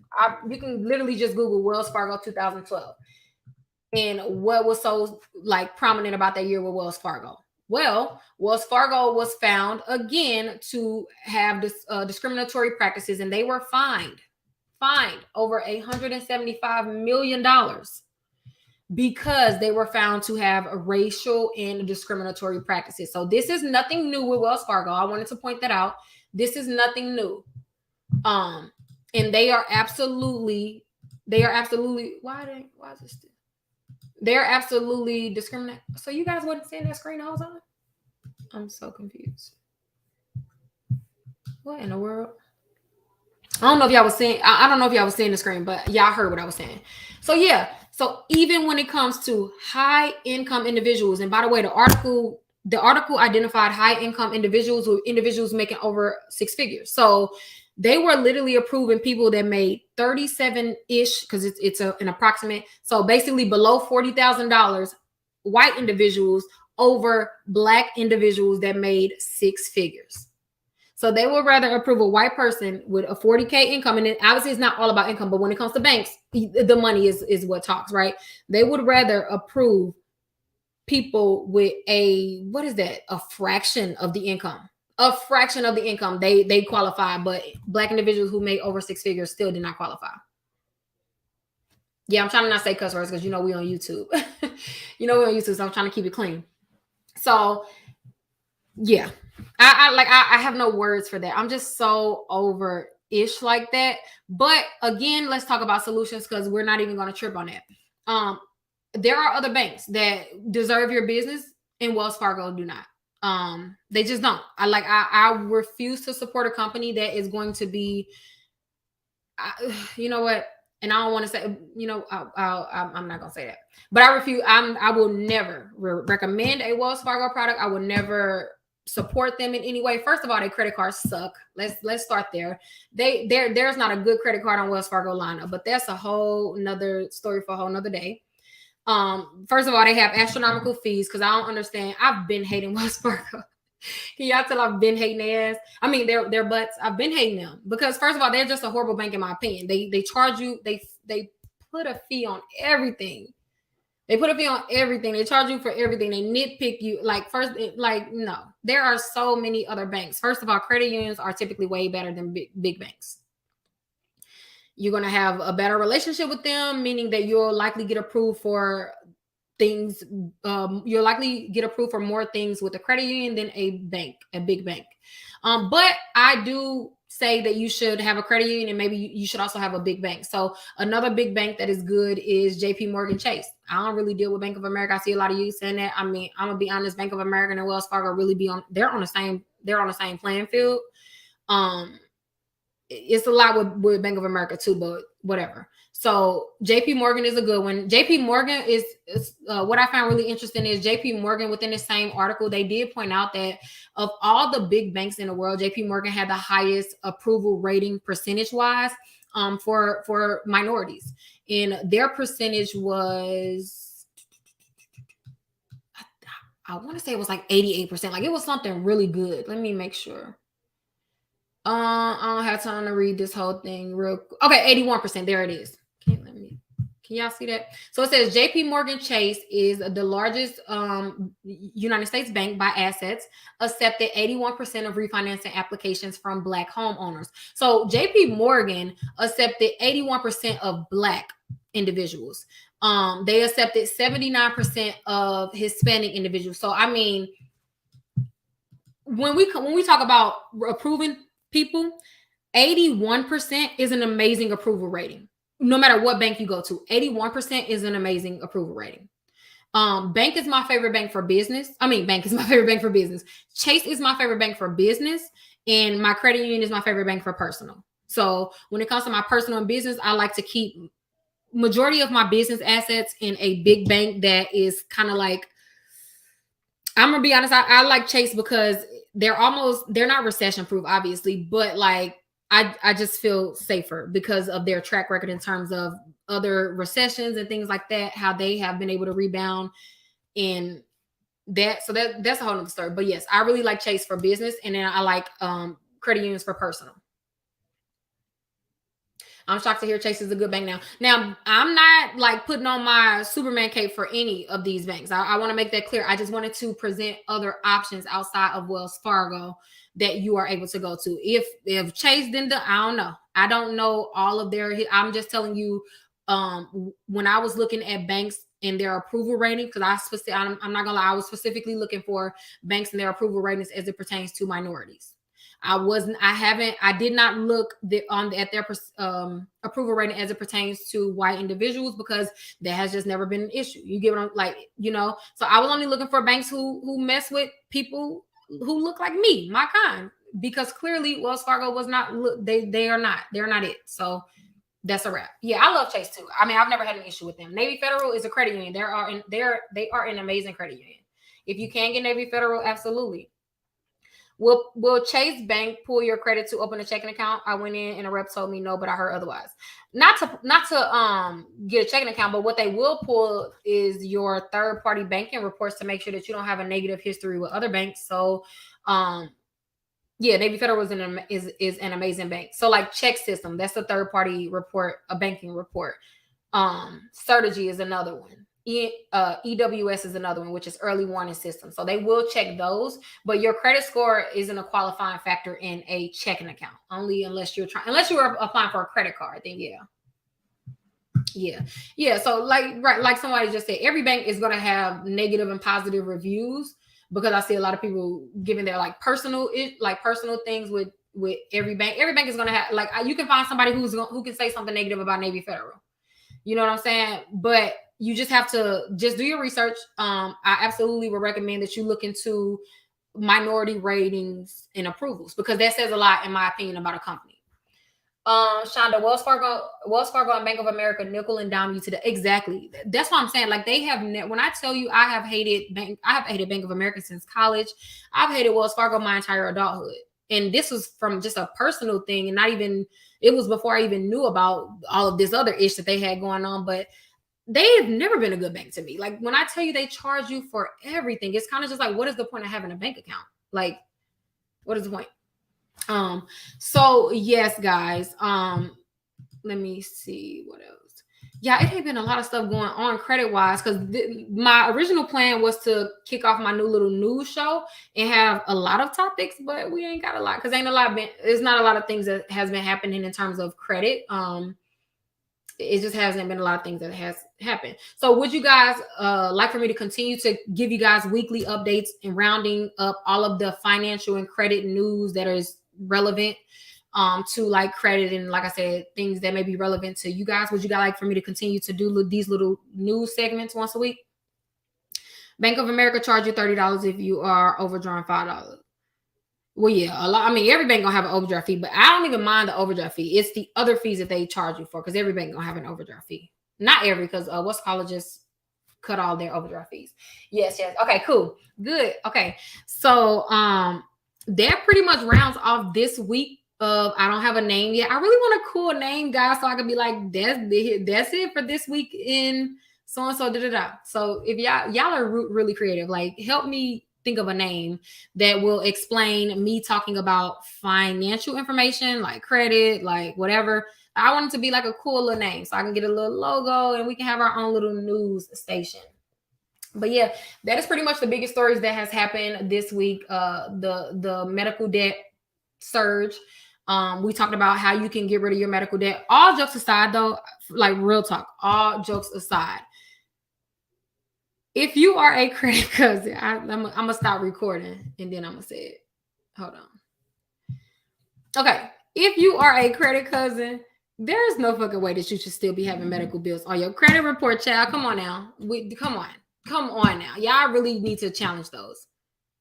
You can literally just Google Wells Fargo 2012. And what was so like prominent about that year with Wells Fargo? Well, Wells Fargo was found again to have discriminatory practices, and they were fined over $175 million because they were found to have racial and discriminatory practices. So this is nothing new with Wells Fargo. I wanted to point that out. This is nothing new. And they are absolutely why is this still? They're absolutely discriminating. So you guys wasn't seeing that screen the whole time? I'm so confused. What in the world? I don't know if y'all was seeing. I don't know if y'all was seeing the screen, but y'all heard what I was saying. So yeah. So even when it comes to high income individuals, and by the way, the article identified high income individuals with individuals making over six figures. So They were literally approving people that made 37-ish, because it's an approximate. So basically below $40,000, white individuals over Black individuals that made six figures. So they would rather approve a white person with a 40K income. And obviously it's not all about income, but when it comes to banks, the money is what talks, right? They would rather approve people with what is that? A fraction of the income. A fraction of the income they qualify, but Black individuals who made over six figures still did not qualify. Yeah, I'm trying to not say cuss words because we on YouTube. We on YouTube, so I'm trying to keep it clean. So yeah, I have no words for that. I'm just so over ish like that. But again, let's talk about solutions, because we're not even going to trip on that. There are other banks that deserve your business, and Wells Fargo do not. They just don't. I refuse to support a company that is going to be, you know what? And I don't want to say, I'm not gonna say that, but I refuse. I will never recommend a Wells Fargo product. I will never support them in any way. First of all, their credit cards suck. Let's start there. There's not a good credit card on Wells Fargo lineup, but that's a whole nother story for a whole nother day. First of all, they have astronomical fees, because I don't understand. I've been hating Wells Fargo. Can y'all tell I've been hating their ass? I mean, their butts. I've been hating them because, first of all, they're just a horrible bank in my opinion. They charge you. They put a fee on everything. They put a fee on everything. They charge you for everything. They nitpick you. No. There are so many other banks. First of all, credit unions are typically way better than big banks. You're going to have a better relationship with them, meaning that you'll likely get approved for things. You'll likely get approved for more things with a credit union than a big bank. But I do say that you should have a credit union, and maybe you should also have a big bank. So another big bank that is good is JP Morgan Chase. I don't really deal with Bank of America. I see a lot of you saying that. I mean, I'm gonna be honest, Bank of America and Wells Fargo really they're on the same playing field. It's a lot with Bank of America too, but whatever. So JP Morgan is a good one. JP Morgan is what I found really interesting is JP Morgan, within the same article, they did point out that of all the big banks in the world, JP Morgan had the highest approval rating percentage wise for minorities. And their percentage was, I want to say it was like 88%. Like it was something really good. Let me make sure. I don't have time to read this whole thing real quick. Okay, 81%. There it is. Can y'all see that? So it says JP Morgan Chase is the largest United States bank by assets, accepted 81% of refinancing applications from Black homeowners. So JP Morgan accepted 81% of Black individuals. They accepted 79% of Hispanic individuals. So I mean, when we talk about approving people, 81% is an amazing approval rating. No matter what bank you go to, 81% is an amazing approval rating. Bank is my favorite bank for business. Bank is my favorite bank for business. Chase is my favorite bank for business, and my credit union is my favorite bank for personal. So when it comes to my personal and business, I like to keep majority of my business assets in a big bank that is kind of like, I'm gonna be honest, I like Chase because they're not recession proof, obviously, but like I just feel safer because of their track record in terms of other recessions and things like that, how they have been able to rebound in that. So that's a whole nother story. But yes, I really like Chase for business, and then I like credit unions for personal. I'm shocked to hear Chase is a good bank now. Now, I'm not like putting on my Superman cape for any of these banks. I want to make that clear. I just wanted to present other options outside of Wells Fargo that you are able to go to. If Chase didn't, I don't know. I don't know all of their. I'm just telling you. When I was looking at banks and their approval rating, because I'm not gonna lie, I was specifically looking for banks and their approval ratings as it pertains to minorities. I did not look at their approval rating as it pertains to white individuals, because that has just never been an issue. You get what I'm so I was only looking for banks who mess with people who look like me, my kind, because clearly Wells Fargo was not, they're not it. So that's a wrap. Yeah, I love Chase too. I've never had an issue with them. Navy Federal is a credit union. They are an amazing credit union. If you can get Navy Federal, absolutely. Will Chase Bank pull your credit to open a checking account? I went in and a rep told me no, but I heard otherwise. Not to get a checking account, but what they will pull is your third party banking reports to make sure that you don't have a negative history with other banks. So yeah, Navy Federal is an amazing bank. So like Check System, that's a third party report, a banking report. Certegy is another one. EWS is another one, which is early warning system. So they will check those, but your credit score isn't a qualifying factor in a checking account, only unless you are applying for a credit card. Then yeah. So like somebody just said, every bank is going to have negative and positive reviews, because I see a lot of people giving their like personal things with every bank. Every bank is going to have, like, you can find somebody who can say something negative about Navy Federal. You know what I'm saying? But you just have to just do your research. I absolutely would recommend that you look into minority ratings and approvals, because that says a lot, in my opinion, about a company. Shonda, Wells Fargo and Bank of America nickel and dime you to the exactly. That's what I'm saying. Like, they have when I tell you I have hated Bank of America since college. I've hated Wells Fargo my entire adulthood. And this was from just a personal thing, and not even, it was before I even knew about all of this other ish that they had going on. But they have never been a good bank to me. Like, when I tell you they charge you for everything, it's kind of just like, what is the point of having a bank account? Like, what is the point? So yes, guys, let me see what else. Yeah, it ain't been a lot of stuff going on credit wise, because my original plan was to kick off my new little news show and have a lot of topics, but we ain't got a lot, because there's not a lot of things that has been happening in terms of credit. It just hasn't been a lot of things that has happened. So would you guys like for me to continue to give you guys weekly updates and rounding up all of the financial and credit news that is relevant to like credit, and like I said, things that may be relevant to you guys? Would you guys like for me to continue to do these little news segments once a week? Bank of America charge you $30 if you are overdrawn $5. Well, yeah, a lot. I mean, every bank gonna have an overdraft fee, but I don't even mind the overdraft fee. It's the other fees that they charge you for, because every bank gonna have an overdraft fee. Not every, because what's colleges cut all their overdraft fees. Yes. Okay, cool, good. Okay, so that pretty much rounds off this week of I don't have a name yet. I really want a cool name, guys, so I can be like, that's it for this week in so and so da da da. So if y'all are really creative, like, help me think of a name that will explain me talking about financial information, like credit, like whatever. I want it to be like a cool little name, so I can get a little logo and we can have our own little news station. But yeah, that is pretty much the biggest stories that has happened this week. The medical debt surge. We talked about how you can get rid of your medical debt. All jokes aside, though, like real talk, all jokes aside, if you are a credit cousin, I'm gonna stop recording and then I'm gonna say it. Hold on. Okay, if you are a credit cousin, there is no fucking way that you should still be having medical bills on your credit report, child. Come on now. Come on now. Y'all really need to challenge those,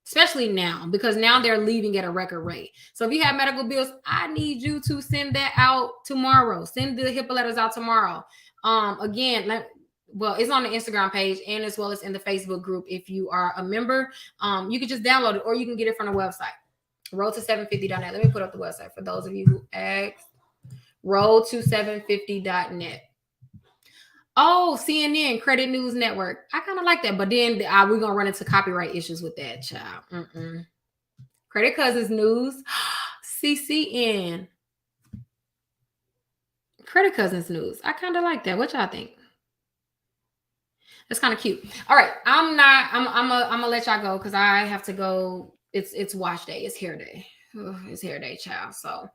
especially now, because now they're leaving at a record rate. So if you have medical bills, I need you to send that out tomorrow. Send the HIPAA letters out tomorrow. Again, well, it's on the Instagram page and as well as in the Facebook group. If you are a member, you can just download it, or you can get it from the website, road750.net. Let me put up the website for those of you who asked. road750.net. Oh, CNN, Credit News Network. I kind of like that, but then we're going to run into copyright issues with that, child. Credit Cousins News, CCN. Credit Cousins News. I kind of like that. What y'all think? That's kind of cute. All right, I'm gonna let y'all go because I have to go. It's wash day. It's hair day. It's hair day, child. So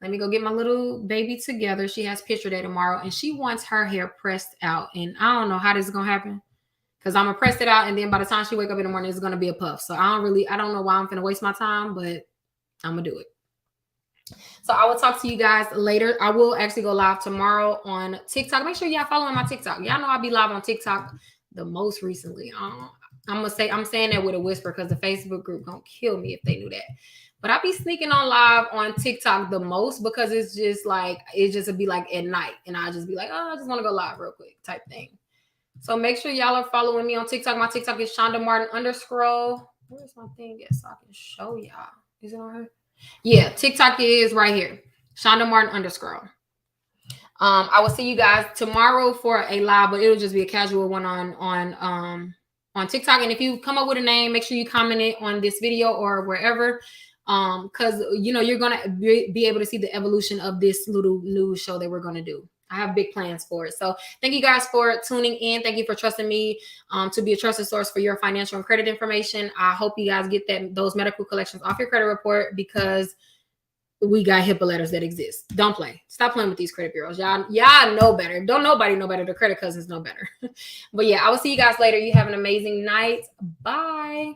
let me go get my little baby together. She has picture day tomorrow, and she wants her hair pressed out. And I don't know how this is gonna happen, because I'm gonna press it out, and then by the time she wake up in the morning, it's gonna be a puff. So I don't know why I'm gonna waste my time, but I'm gonna do it. So I will talk to you guys later. I will actually go live tomorrow on TikTok. Make sure y'all following my TikTok. Y'all know I'll be live on TikTok the most recently. I'm saying that with a whisper because the Facebook group gonna kill me if they knew that. But I'll be sneaking on live on TikTok the most, because it's just like, it'd be like at night, and I'll just be like, oh, I just want to go live real quick type thing. So make sure y'all are following me on TikTok. My TikTok is Shonda Martin _. Where's my thing at so I can show y'all? Is it on her? Yeah, TikTok is right here. Shonda Martin _. I will see you guys tomorrow for a live, but it'll just be a casual one on TikTok. And if you come up with a name, make sure you comment it on this video or wherever, because you're gonna be able to see the evolution of this little news show that we're gonna do. I have big plans for it. So thank you guys for tuning in. Thank you for trusting me to be a trusted source for your financial and credit information. I hope you guys get those medical collections off your credit report, because we got HIPAA letters that exist. Don't play. Stop playing with these credit bureaus. Y'all know better. Don't nobody know better. The credit cousins know better. But yeah, I will see you guys later. You have an amazing night. Bye.